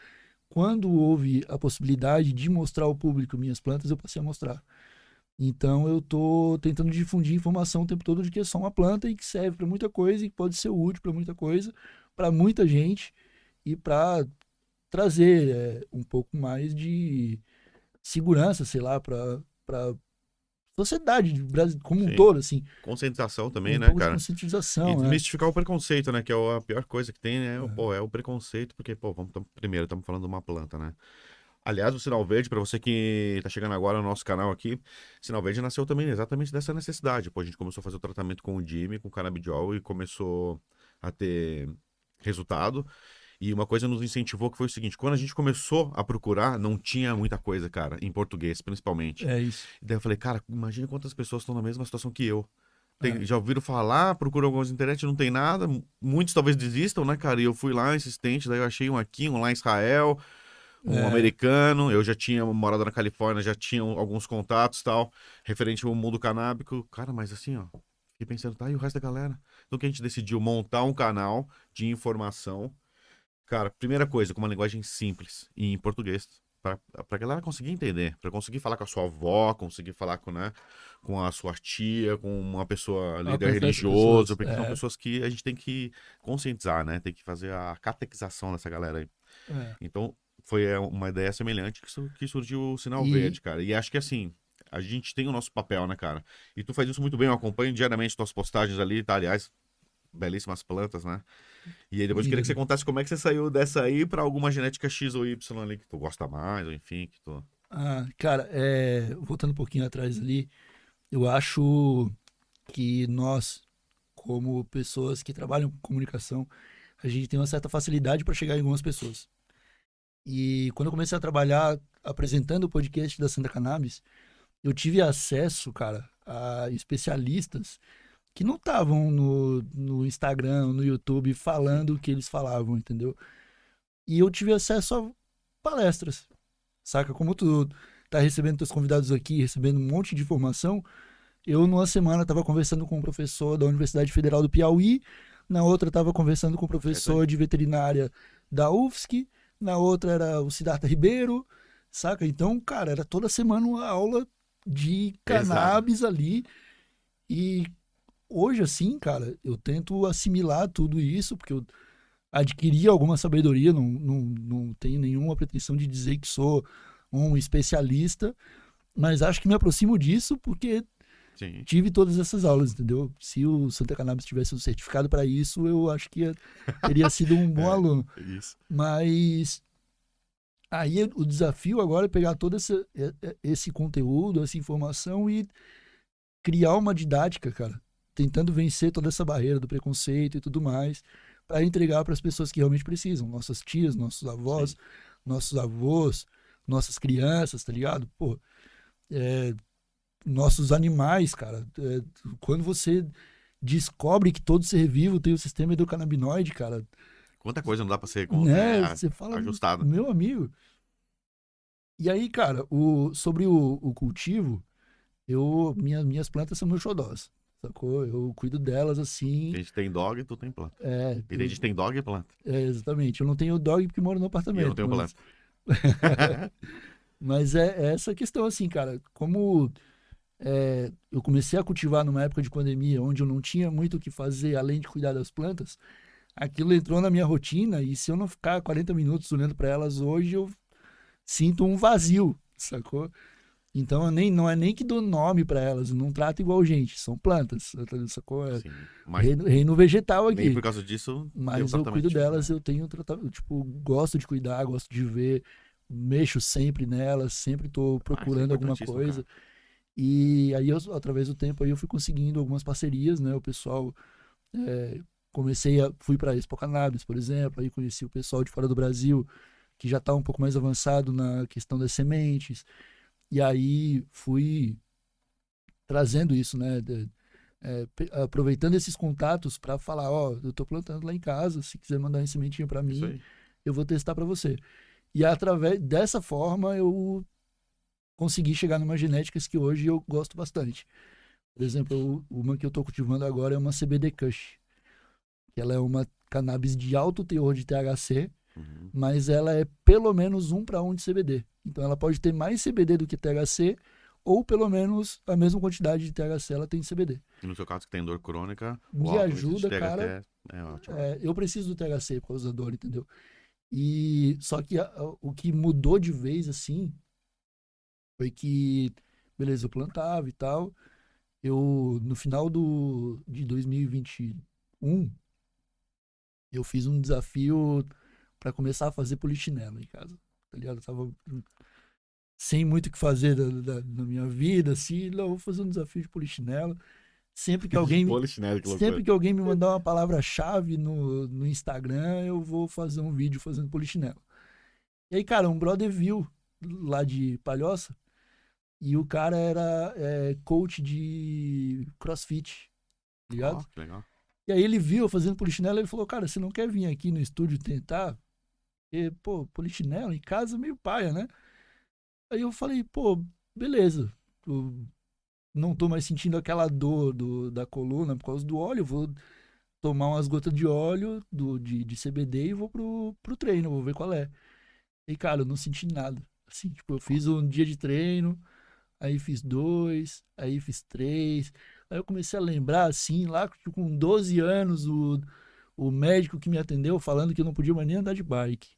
Quando houve a possibilidade de mostrar ao público minhas plantas, eu passei a mostrar. Então eu tô tentando difundir informação o tempo todo de que é só uma planta e que serve para muita coisa e que pode ser útil para muita coisa, para muita gente e para trazer um pouco mais de segurança, sei lá, para sociedade como um Sim. todo, assim, Conscientização também, um né, pouco de cara? E conscientização, né? desmistificar o preconceito, né? Que é a pior coisa que tem, né? Pô, é o preconceito, porque, pô, primeiro, estamos falando de uma planta, né? Aliás, o Sinal Verde, para você que tá chegando agora no nosso canal aqui, Sinal Verde nasceu também exatamente dessa necessidade. Pô, a gente começou a fazer o tratamento com o Jimmy, com o canabidiol, e começou a ter resultado. E uma coisa nos incentivou que foi o seguinte: quando a gente começou a procurar, não tinha muita coisa, cara, em português, principalmente. É isso. E daí eu falei, cara, imagina quantas pessoas estão na mesma situação que eu. É, Já ouviram falar, procuram algumas na internet, não tem nada. Muitos talvez desistam, né, cara? E eu fui lá, insistente, daí eu achei um aqui, um lá em Israel, um é, americano. Eu já tinha morado na Califórnia, já tinha alguns contatos tal, referente ao mundo canábico. Cara, mas assim, ó, fiquei pensando, tá, e o resto da galera? Então que a gente decidiu montar um canal de informação. Cara, primeira coisa, com uma linguagem simples e em português. Pra galera conseguir entender, pra conseguir falar com a sua avó, conseguir falar com, né, com a sua tia, com uma pessoa líder alcançar essas religioso, pessoas. porque são pessoas que a gente tem que conscientizar, né? Tem que fazer a catequização dessa galera aí. É. Então, foi uma ideia semelhante que surgiu o Sinal E, Verde, cara. E acho que assim, a gente tem o nosso papel, né, cara? E tu faz isso muito bem, eu acompanho diariamente tuas postagens ali, tá? Aliás, belíssimas plantas, né? E aí depois eu queria que você Obrigado. contasse como é que você saiu dessa aí pra alguma genética X ou Y ali que tu gosta mais, ou enfim, que tu. Cara, voltando um pouquinho atrás ali, eu acho que nós, como pessoas que trabalham com comunicação, a gente tem uma certa facilidade para chegar em algumas pessoas. E quando eu comecei a trabalhar apresentando o podcast da Santa Cannabis, eu tive acesso, cara, a especialistas que não estavam no Instagram, no YouTube, Sim, falando o que eles falavam, entendeu? E eu tive acesso a palestras, saca? Como tu tá recebendo teus convidados aqui, recebendo um monte de informação, eu numa semana estava conversando com um professor da Universidade Federal do Piauí, na outra estava conversando com um é isso aí. professor de veterinária da UFSC, na outra era o Siddhartha Ribeiro, saca? Então, cara, era toda semana uma aula de Pesado. cannabis ali. E hoje, assim, cara, eu tento assimilar tudo isso, porque eu adquiri alguma sabedoria, não tenho nenhuma pretensão de dizer que sou um especialista, mas acho que me aproximo disso porque Sim. tive todas essas aulas, entendeu? Se o Santa Cannabis tivesse um certificado para isso, eu acho que teria sido um bom É, aluno. isso. Mas aí o desafio agora é pegar todo esse conteúdo, essa informação e criar uma didática, cara, tentando vencer toda essa barreira do preconceito e tudo mais, para entregar para as pessoas que realmente precisam, nossas tias, nossos avós, Sim. nossos avós, nossas crianças, tá ligado? Pô, é, nossos animais, cara. Quando você descobre que todo ser vivo tem o sistema endocannabinoide, cara, Quanta coisa não dá pra ser né? Você fala, ajustado. meu amigo. E aí, cara, sobre o cultivo, minhas plantas são meus xodós, sacou? Eu cuido delas assim. Tem gente que tem dog e tu tem planta. É, E tem gente que tem dog e planta. exatamente. Eu não tenho dog porque moro no E eu não apartamento, tenho mas, planta. mas é essa questão, assim, cara. Como eu comecei a cultivar numa época de pandemia, onde eu não tinha muito o que fazer além de cuidar das plantas, aquilo entrou na minha rotina e se eu não ficar 40 minutos olhando para elas hoje, eu sinto um vazio, sacou? Então não é nem que dou nome para elas, eu não trato igual gente, são plantas, sacou? É Sim. Mas reino vegetal nem por aqui. causa disso tem um Mas eu tratamento cuido delas, diferente. eu tenho tratamento, tipo, gosto de cuidar, gosto de ver, mexo sempre nelas, sempre tô Ah, isso é procurando alguma importantíssimo, cara. coisa. E aí, através do tempo, aí eu fui conseguindo algumas parcerias, né? O pessoal, é, fui para Expo Cannabis, por exemplo, aí conheci o pessoal de fora do Brasil, que já está um pouco mais avançado na questão das sementes. E aí fui trazendo isso, né? Aproveitando esses contatos para falar, ó, eu estou plantando lá em casa, se quiser mandar uma sementinha para Isso mim, aí. eu vou testar para você. E através dessa forma eu consegui chegar numa genéticas que hoje eu gosto bastante. Por exemplo, uma que eu estou cultivando agora é uma CBD Kush, que ela é uma cannabis de alto teor de THC, Uhum. mas ela é pelo menos 1 para 1 de CBD. Então ela pode ter mais CBD do que THC, ou pelo menos a mesma quantidade de THC ela tem de CBD. E no seu caso que tem dor crônica, o Me alto índice de ajuda, THC cara. é ótimo. Eu preciso do THC por causa da dor, entendeu? E só que o que mudou de vez assim foi que, beleza, eu plantava e tal. Eu no final de 2021, eu fiz um desafio para começar a fazer polichinelo em casa. Tá ligado? Eu tava sem muito o que fazer da minha vida, assim, não, vou fazer um desafio de polichinelo. Sempre que De alguém me, polichinelo, que sempre loucura. que alguém me mandar uma palavra-chave no Instagram, eu vou fazer um vídeo fazendo polichinelo. E aí, cara, um brother viu lá de Palhoça e o cara era coach de CrossFit, tá Ó, ligado? que legal. E aí ele viu eu fazendo polichinelo e ele falou, cara, você não quer vir aqui no estúdio tentar? Porque, pô, polichinelo em casa é meio paia, né? Aí eu falei, pô, beleza. Eu não tô mais sentindo aquela dor da coluna por causa do óleo, vou tomar umas gotas de óleo de CBD e vou pro treino, vou ver qual é. E, cara, eu não senti nada. Assim, tipo, eu fiz um dia de treino, aí fiz 2, aí fiz 3. Aí eu comecei a lembrar, assim, lá tipo, com 12 anos, o médico que me atendeu falando que eu não podia mais nem andar de bike.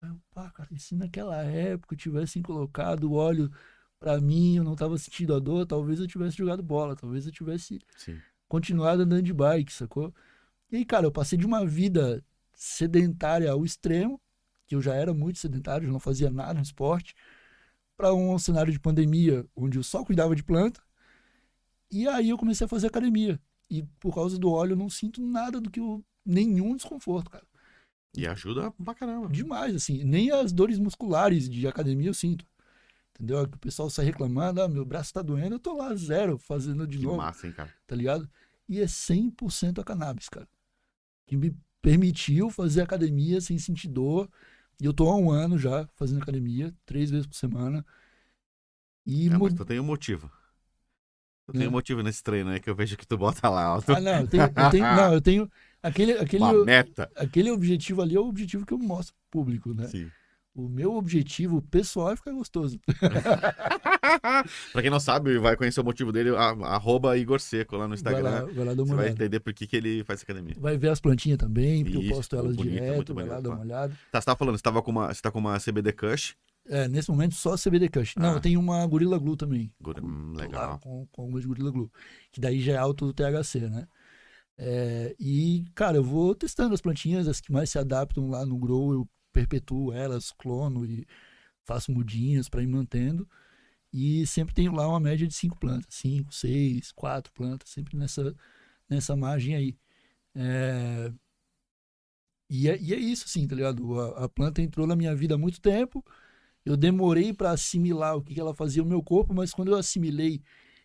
Aí eu, pá, cara, e se naquela época tivessem colocado o óleo pra mim, eu não tava sentindo a dor, talvez eu tivesse jogado bola, talvez eu tivesse Sim. continuado andando de bike, sacou? E aí, cara, eu passei de uma vida sedentária ao extremo, que eu já era muito sedentário, já não fazia nada de esporte, para um cenário de pandemia, onde eu só cuidava de planta. E aí eu comecei a fazer academia. E por causa do óleo eu não sinto nada nenhum desconforto, cara. E ajuda pra caramba. Demais, assim. Nem as dores musculares de academia eu sinto. Entendeu? O pessoal sai reclamando, meu braço tá doendo, eu tô lá zero, fazendo de Que novo, massa, hein, cara. tá ligado? E é 100% a cannabis, cara. Que me permitiu fazer academia sem sentir dor. E eu tô há 1 ano já fazendo academia, 3 vezes por semana. E É, mas tu tem um motivo. Eu tenho motivo nesse treino aí que eu vejo que tu bota lá, ó. Ah, não, não, eu tenho Uma meta. aquele objetivo ali é o objetivo que eu mostro pro público, né? Sim. O meu objetivo pessoal é ficar gostoso. Pra quem não sabe, vai conhecer o motivo dele, arroba Igor Seco lá no Instagram. Vai lá dar uma Você vai olhada. entender por que ele faz academia. Vai ver as plantinhas também, porque eu Isso, posto elas bonito, direto, muito vai lá bonito, dar pô. uma olhada. Tá, você tava falando, você tá com uma CBD Kush. Nesse momento só CBD Kush. Não, eu tenho uma Gorilla Glue também. Tô Legal. lá com algumas Gorilla Glue. Que daí já é alto do THC, né? E, cara, eu vou testando as plantinhas, as que mais se adaptam lá no Grow, eu perpetuo elas, clono e faço mudinhas para ir mantendo. E sempre tenho lá uma média de 5 plantas. 5, 6, 4 plantas, sempre nessa margem aí. E é isso, assim, tá ligado? A planta entrou na minha vida há muito tempo. Eu demorei para assimilar o que ela fazia no meu corpo, mas quando eu assimilei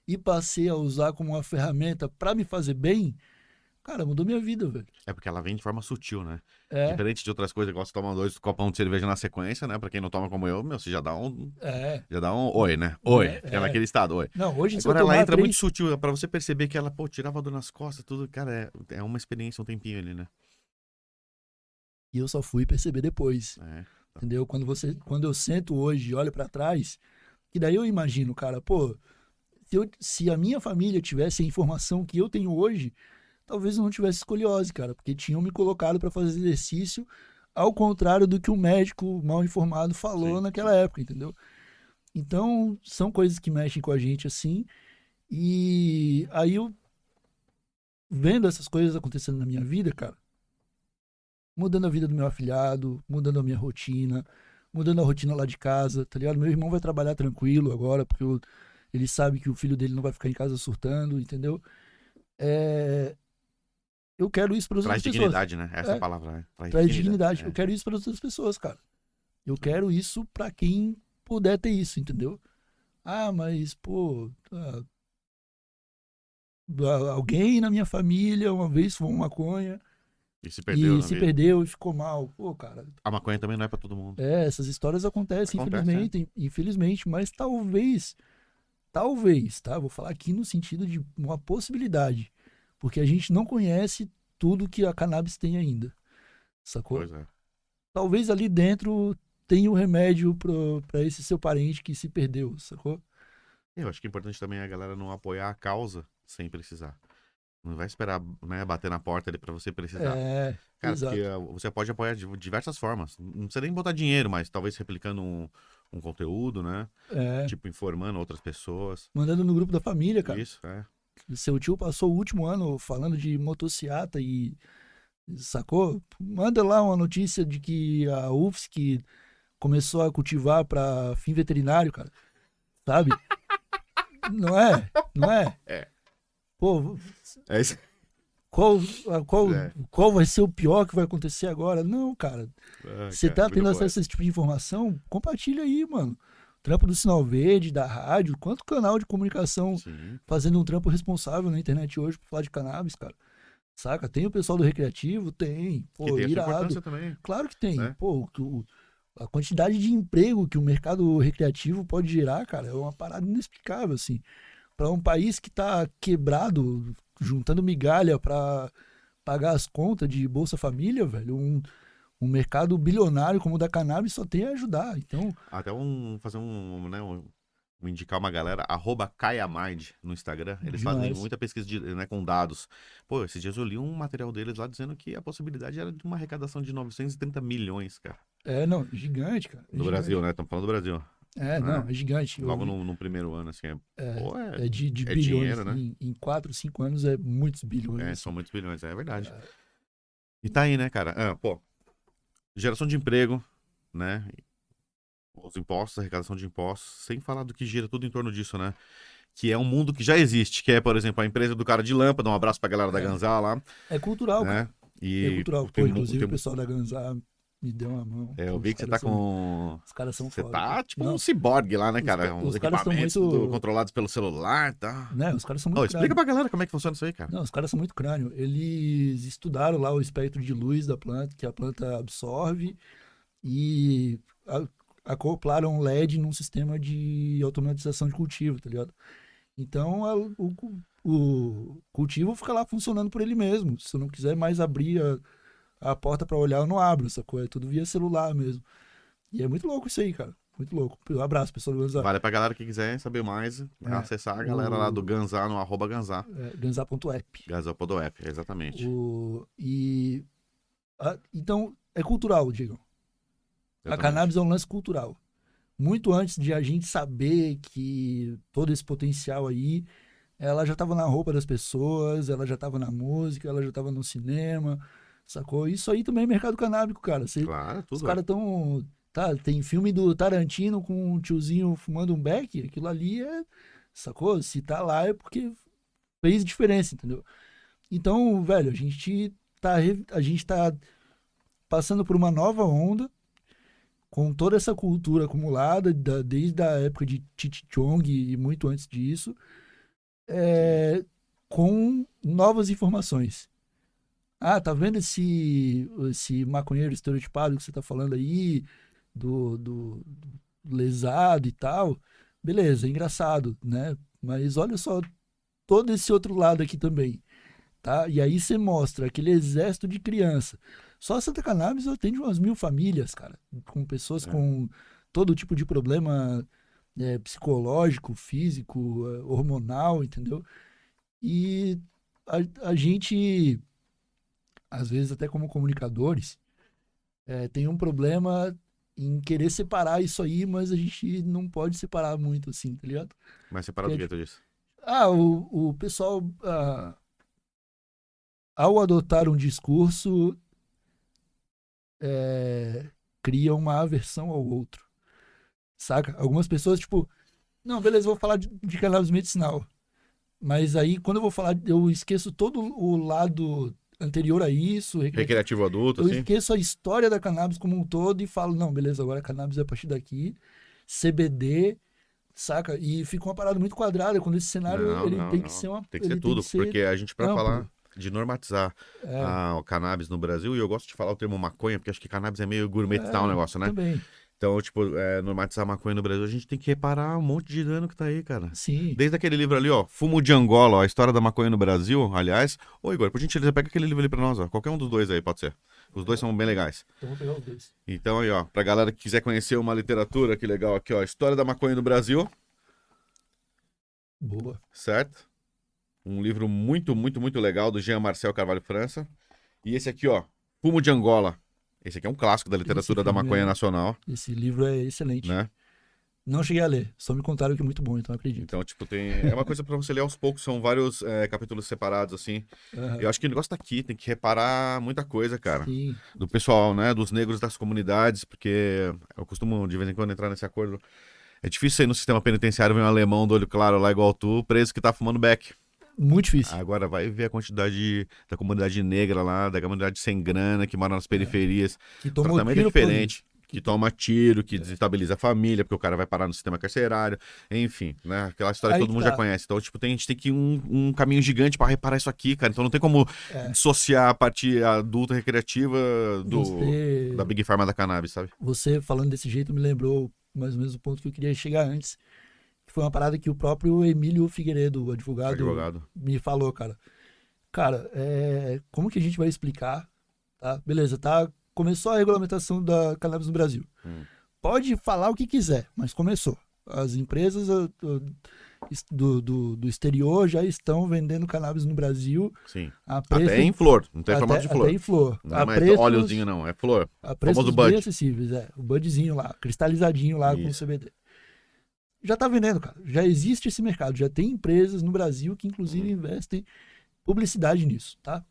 e passei a usar como uma ferramenta para me fazer bem, cara, mudou minha vida, velho. É porque ela vem de forma sutil, né? É, Diferente de outras coisas, igual você toma 2 copão de cerveja na sequência, né? Pra quem não toma como eu, meu, você já dá um oi, né? Oi. Fica naquele estado, oi. Não, hoje se eu Agora ela tomar entra 3... muito sutil, pra você perceber que ela, pô, tirava dor nas costas, tudo. Cara, é uma experiência, um tempinho ali, né? E eu só fui perceber depois, entendeu? Quando eu sento hoje e olho para trás, que daí eu imagino, cara, pô, se a minha família tivesse a informação que eu tenho hoje, talvez eu não tivesse escoliose, cara, porque tinham me colocado para fazer exercício ao contrário do que o médico mal informado falou naquela época, entendeu? Então, são coisas que mexem com a gente assim, e aí eu vendo essas coisas acontecendo na minha vida, cara, mudando a vida do meu afilhado, mudando a minha rotina, mudando a rotina lá de casa, tá ligado? Meu irmão vai trabalhar tranquilo agora, porque ele sabe que o filho dele não vai ficar em casa surtando, entendeu? Eu quero isso para as outras Traz pessoas. dignidade, né? Essa é a palavra, né? Traz dignidade. Eu quero isso para as outras pessoas, cara. Eu quero isso para quem puder ter isso, entendeu? Ah, mas, pô, alguém na minha família uma vez fumou maconha e se perdeu, perdeu e ficou mal. Pô, cara. A maconha também não é pra todo mundo. Essas histórias acontecem, infelizmente, mas talvez, tá? Vou falar aqui no sentido de uma possibilidade. Porque a gente não conhece tudo que a cannabis tem ainda. Sacou? Pois é. Talvez ali dentro tenha um remédio pra esse seu parente que se perdeu, sacou? Eu acho que é importante também a galera não apoiar a causa sem precisar. Não vai esperar, né, bater na porta ali pra você precisar. Cara, exato. porque você pode apoiar de diversas formas. Não precisa nem botar dinheiro, mas talvez replicando um conteúdo, né? Tipo, informando outras pessoas. Mandando no grupo da família, cara. Isso, Seu tio passou o último ano falando de motociata e sacou? Manda lá uma notícia de que a UFSC começou a cultivar para fim veterinário, cara. Sabe? Não é? Não é? Pô, é isso. qual vai ser o pior que vai acontecer agora? Não, cara. Você tá tendo acesso a esse tipo de informação? Compartilha aí, mano. Trampo do Sinal Verde, da rádio, quanto canal de comunicação fazendo um trampo responsável na internet hoje pra falar de cannabis, cara. Saca? Tem o pessoal do Recreativo? Tem. Pô, que tem irado. Também. Claro que tem. Pô, a quantidade de emprego que o mercado recreativo pode gerar, cara, é uma parada inexplicável, assim. Para um país que tá quebrado, juntando migalha para pagar as contas de Bolsa Família, velho, um mercado bilionário como o da cannabis só tem a ajudar. Então, até indicar uma galera, @KaiaMind no Instagram. Eles fazem muita pesquisa com dados. Pô, esses dias eu li um material deles lá dizendo que a possibilidade era de uma arrecadação de 930 milhões, cara. Não, gigante, cara. No Brasil, né? Estamos falando do Brasil. Não, é gigante. Logo no primeiro ano, assim. De bilhões. Dinheiro, né? Em 4, 5 anos é muitos bilhões. Assim. São muitos bilhões, é verdade. E tá aí, né, cara? Geração de emprego, né? Os impostos, arrecadação de impostos, sem falar do que gira tudo em torno disso, né? Que é um mundo que já existe, que é, por exemplo, a empresa do cara de lâmpada, um abraço pra galera da Ganzá lá. É cultural, né? cara. É cultural. Pô, inclusive o pessoal da Ganzá me deu uma mão. Eu vi que você tá com... Os caras são Você foda. tá tipo um ciborgue lá, né, cara? Uns equipamentos controlados pelo celular, tá? Né? Os caras são muito explica pra galera como é que funciona isso aí, cara. Não, os caras são muito crânio. Eles estudaram lá o espectro de luz da planta, que a planta absorve, e acoplaram LED num sistema de automatização de cultivo, tá ligado? Então o cultivo fica lá funcionando por ele mesmo. Se eu não quiser mais abrir a porta para olhar, eu não abro, sacou? É tudo via celular mesmo. E é muito louco isso aí, cara. Muito louco. Um abraço, pessoal do Ganzá. Vale pra galera que quiser saber mais, acessar a galera lá do Ganzá, no @Ganzá. Ganzá.app. Ganzá.app, exatamente. Então, é cultural, Diego. A cannabis é um lance cultural. Muito antes de a gente saber que todo esse potencial aí, ela já estava na roupa das pessoas, ela já estava na música, ela já estava no cinema, sacou? Isso aí também é mercado canábico, cara. Claro, Os tudo caras estão... Tá, tem filme do Tarantino com um tiozinho fumando um beck, aquilo ali é... Sacou? Se tá lá é porque fez diferença, entendeu? Então, velho, a gente tá passando por uma nova onda, com toda essa cultura acumulada, desde a época de Cheech e muito antes disso, com novas informações. Ah, tá vendo esse maconheiro estereotipado que você tá falando aí, do lesado e tal? Beleza, é engraçado, né? Mas olha só todo esse outro lado aqui também, tá? E aí você mostra aquele exército de criança. Só a Santa Cannabis atende umas 1000 famílias, cara, com pessoas com todo tipo de problema psicológico, físico, hormonal, entendeu? E a gente, às vezes até como comunicadores, tem um problema em querer separar isso aí, mas a gente não pode separar muito assim, tá ligado? Mas separado do Porque, que tu disse? o pessoal, ao adotar um discurso, cria uma aversão ao outro, saca? Algumas pessoas, tipo, não, beleza, vou falar de cannabis medicinal. Mas aí, quando eu vou falar, eu esqueço todo o lado anterior a isso, Recreativo adulto, eu assim? esqueço a história da cannabis como um todo e falo, não, beleza, agora a cannabis é a partir daqui, CBD, saca? E fica uma parada muito quadrada, quando esse cenário, Não, ele não, tem que não. ser Tem que ser ele tem que tudo, ser porque a gente, pra falar amplo. de normatizar o cannabis no Brasil, e eu gosto de falar o termo maconha, porque acho que cannabis é meio gourmetizar o negócio, né? Também, Então, tipo, normatizar a maconha no Brasil, a gente tem que reparar um monte de dano que tá aí, cara. sim. Desde aquele livro ali, ó, Fumo de Angola, ó, a história da maconha no Brasil, aliás. Ô, Igor, por gentileza, pega aquele livro ali pra nós, ó. Qualquer um dos dois aí, pode ser. Os dois são bem legais. Então vou pegar os dois. Então aí, ó, pra galera que quiser conhecer uma literatura, que legal aqui, ó, História da Maconha no Brasil, Boa. certo? Um livro muito, muito, muito legal do Jean Marcel Carvalho França. E esse aqui, ó, Fumo de Angola. Esse aqui é um clássico da literatura da maconha nacional, Esse livro é excelente. né? Não cheguei a ler, só me contaram que é muito bom, então eu acredito. Então, tipo, é uma coisa pra você ler aos poucos, são vários capítulos separados, assim. Aham. Eu acho que o negócio tá aqui, tem que reparar muita coisa, cara. Sim, Do pessoal, né, dos negros das comunidades, porque eu costumo, de vez em quando, entrar nesse acordo. É difícil aí no sistema penitenciário ver um alemão do olho claro lá igual tu, preso que tá fumando beck. muito difícil. Agora vai ver a quantidade da comunidade negra lá, da comunidade sem grana, que mora nas periferias. Que O tomou tratamento é tiro por diferente. Que toma tiro, que desestabiliza a família, porque o cara vai parar no sistema carcerário, enfim, né? Aquela história que Aí todo que mundo já tá. conhece. Então, tipo, a gente tem que ir um caminho gigante pra reparar isso aqui, cara. Então não tem como É, dissociar a parte adulta recreativa da você, Big Pharma da cannabis, sabe? você falando desse jeito me lembrou mais ou menos o ponto que eu queria chegar antes. Que foi uma parada que o próprio Emílio Figueiredo, o advogado, Advogado. me falou, cara. Cara, como que a gente vai explicar? Tá? Beleza, tá? Começou a regulamentação da cannabis no Brasil. Hum, Pode falar o que quiser, mas começou. As empresas do exterior já estão vendendo cannabis no Brasil sim. a Até em preços flor, não tem formato de até flor. em flor, Não é mais óleozinho, não, é flor. a Famoso preços bem bud. acessíveis, o budzinho lá, cristalizadinho lá com Isso. CBD. Já tá vendendo, cara. Já existe esse mercado, já tem empresas no Brasil que inclusive investem publicidade nisso, tá?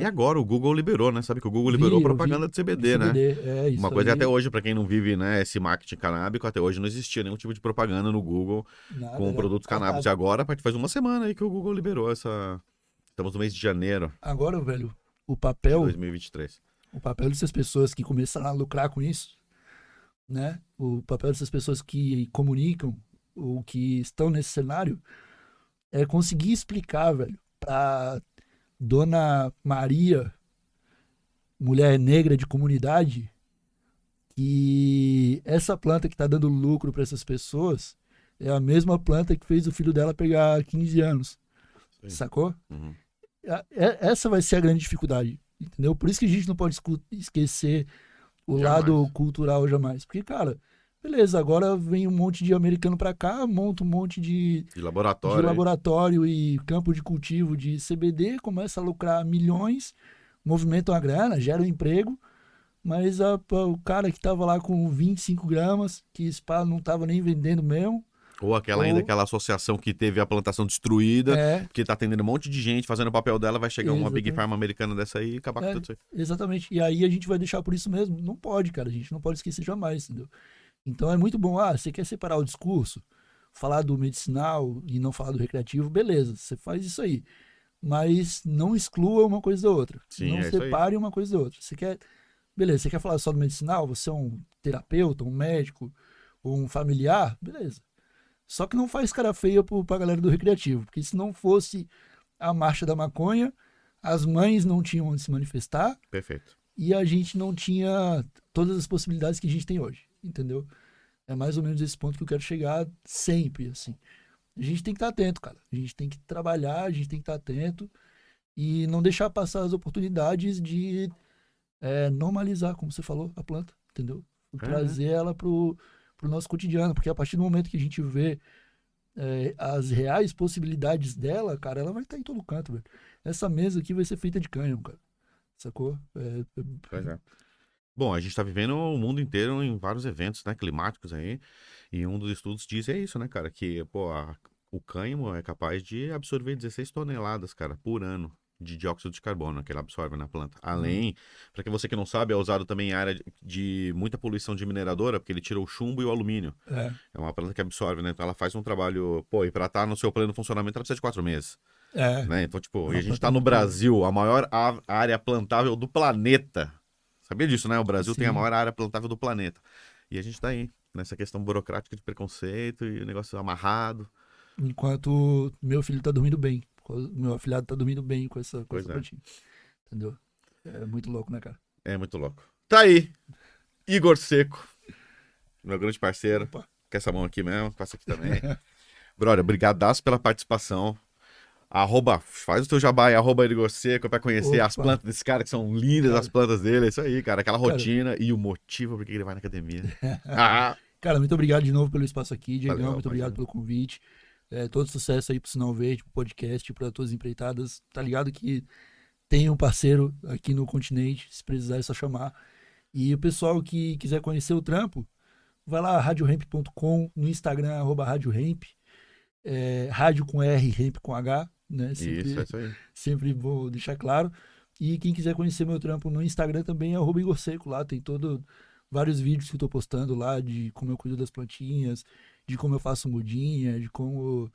E agora o Google liberou, né? Sabe que o Google liberou Eu vi propaganda de de CBD, né? CBD, Uma isso coisa é até aí, hoje, pra quem não vive, né, esse marketing canábico, até hoje não existia nenhum tipo de propaganda no Google nada, com era produtos canábicos. E cortado. agora, faz uma semana aí que o Google liberou essa. Estamos no mês de janeiro Agora, velho, o de papel 2023. o papel dessas pessoas que começaram a lucrar com isso, né? O papel dessas pessoas que comunicam ou que estão nesse cenário é conseguir explicar, velho, pra Dona Maria, mulher negra de comunidade, que essa planta que tá dando lucro para essas pessoas é a mesma planta que fez o filho dela pegar 15 anos. Sim. Sacou? Uhum. Essa vai ser a grande dificuldade, entendeu? Por isso que a gente não pode esquecer o Jamais. lado cultural jamais. Porque, cara, beleza, agora vem um monte de americano pra cá, monta um monte de laboratório. laboratório e campo de cultivo de CBD, começa a lucrar milhões, movimentam a grana, gera um emprego, mas o cara que tava lá com 25 gramas, que spa não tava nem vendendo mesmo. Ou aquela associação que teve a plantação destruída, porque tá atendendo um monte de gente fazendo o papel dela, vai chegar uma Big Pharma americana dessa aí e acabar com tudo isso aí. Exatamente. E aí a gente vai deixar por isso mesmo. Não pode, cara. A gente não pode esquecer jamais, entendeu? Então é muito bom. Você quer separar o discurso, falar do medicinal e não falar do recreativo, beleza, você faz isso aí. Mas não exclua uma coisa da outra. Sim, não separe uma coisa da outra. Beleza, você quer falar só do medicinal? Você é um terapeuta, um médico, ou um familiar? Beleza. Só que não faz cara feia pra galera do recreativo, porque se não fosse a marcha da maconha, as mães não tinham onde se manifestar. Perfeito. E a gente não tinha todas as possibilidades que a gente tem hoje, entendeu? É mais ou menos esse ponto que eu quero chegar sempre, assim. A gente tem que estar atento, cara. A gente tem que trabalhar, a gente tem que estar atento e não deixar passar as oportunidades de normalizar, como você falou, a planta, entendeu? Trazer ela pro nosso cotidiano, porque a partir do momento que a gente vê as reais possibilidades dela, cara, ela vai estar em todo canto, velho. Essa mesa aqui vai ser feita de cânhamo, cara. Sacou? Pois é. Bom, a gente está vivendo o mundo inteiro em vários eventos, né, climáticos aí, e um dos estudos diz isso, né, cara, que, pô, o cânhamo é capaz de absorver 16 toneladas, cara, por ano de dióxido de carbono que ele absorve na planta. Além, para que você que não sabe, é usado também em área de muita poluição de mineradora, porque ele tira o chumbo e o alumínio. É uma planta que absorve, né? Então ela faz um trabalho, pô, e para estar no seu pleno funcionamento ela precisa de 4 meses. Né? Então, tipo, e a gente tá no Brasil, a maior área plantável do planeta. Sabia disso, né? O Brasil Sim. tem a maior área plantável do planeta. E a gente tá aí, nessa questão burocrática de preconceito e o negócio amarrado. Enquanto meu filho tá dormindo bem. Meu afilhado tá dormindo bem com essa plantinha. Entendeu? É muito louco, né, cara? É muito louco. Tá aí. Igor Seco, meu grande parceiro. Opa. Com essa mão aqui mesmo, passa aqui também. Brother, brigadaço pela participação. Faz o teu jabá aí, @Igor Seco, pra conhecer as plantas desse cara, que são lindas, as plantas dele. É isso aí, cara. Aquela rotina e o motivo por que ele vai na academia. Cara, muito obrigado de novo pelo espaço aqui, Diegão. Valeu, muito obrigado pelo convite. Todo sucesso aí pro Sinal Verde, pro podcast, para tuas empreitadas. Tá ligado que tem um parceiro aqui no continente, se precisar é só chamar. E o pessoal que quiser conhecer o trampo, vai lá, radiohemp.com, no Instagram, @radiohemp. Rádio com R, Hemp com H, né? Sempre, isso aí. Sempre vou deixar claro. E quem quiser conhecer meu trampo no Instagram também é @Igor Seco. Lá tem vários vídeos que eu tô postando lá de como eu cuido das plantinhas, de como eu faço mudinha, de como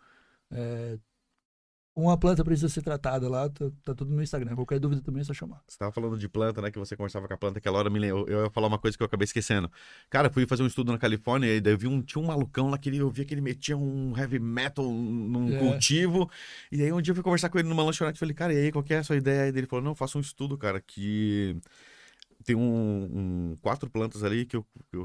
uma planta precisa ser tratada lá. Tá tudo no meu Instagram. Qualquer dúvida também é só chamar. Você tava falando de planta, né? Que você conversava com a planta, aquela hora eu ia falar uma coisa que eu acabei esquecendo. Cara, fui fazer um estudo na Califórnia e daí tinha um malucão lá que eu via que ele metia um heavy metal num cultivo. E aí um dia eu fui conversar com ele numa lanchonete e falei, cara, e aí, qual que é a sua ideia? E ele falou, não, eu faço um estudo, cara, que tem 4 plantas ali que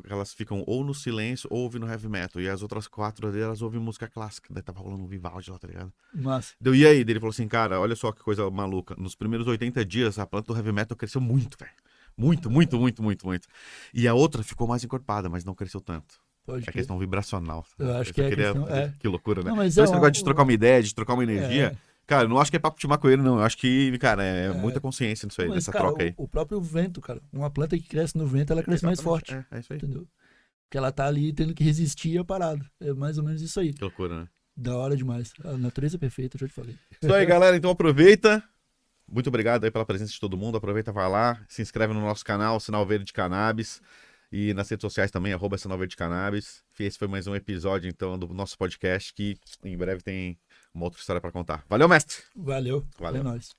elas ficam ou no silêncio ou ouvindo heavy metal. E as outras 4 ali, elas ouvem música clássica. Daí tava rolando um Vivaldi lá, tá ligado? Massa. E aí? Ele falou assim, cara, olha só que coisa maluca. Nos primeiros 80 dias, a planta do heavy metal cresceu muito, velho. Muito, muito, muito, muito, muito. E a outra ficou mais encorpada, mas não cresceu tanto. É questão vibracional. Eu acho que é questão... Que loucura, né? Não, mas então esse negócio de trocar uma ideia, de trocar uma energia... Cara, eu não acho que é papo de macoeiro, não. Eu acho que, cara, muita consciência nisso aí, nessa troca aí. O próprio vento, cara. Uma planta que cresce no vento, ela cresce mais forte. É isso aí. Entendeu? Porque ela tá ali tendo que resistir à parada. É mais ou menos isso aí. Que loucura, né? Da hora demais. A natureza é perfeita, eu já te falei. Isso aí, galera. Então aproveita. Muito obrigado aí pela presença de todo mundo. Aproveita, vai lá, se inscreve no nosso canal, Sinal Verde Cannabis. E nas redes sociais também, @Sinal Verde Cannabis. Esse foi mais um episódio, então, do nosso podcast, que em breve tem uma outra história para contar. Valeu, mestre! Valeu. É nóis.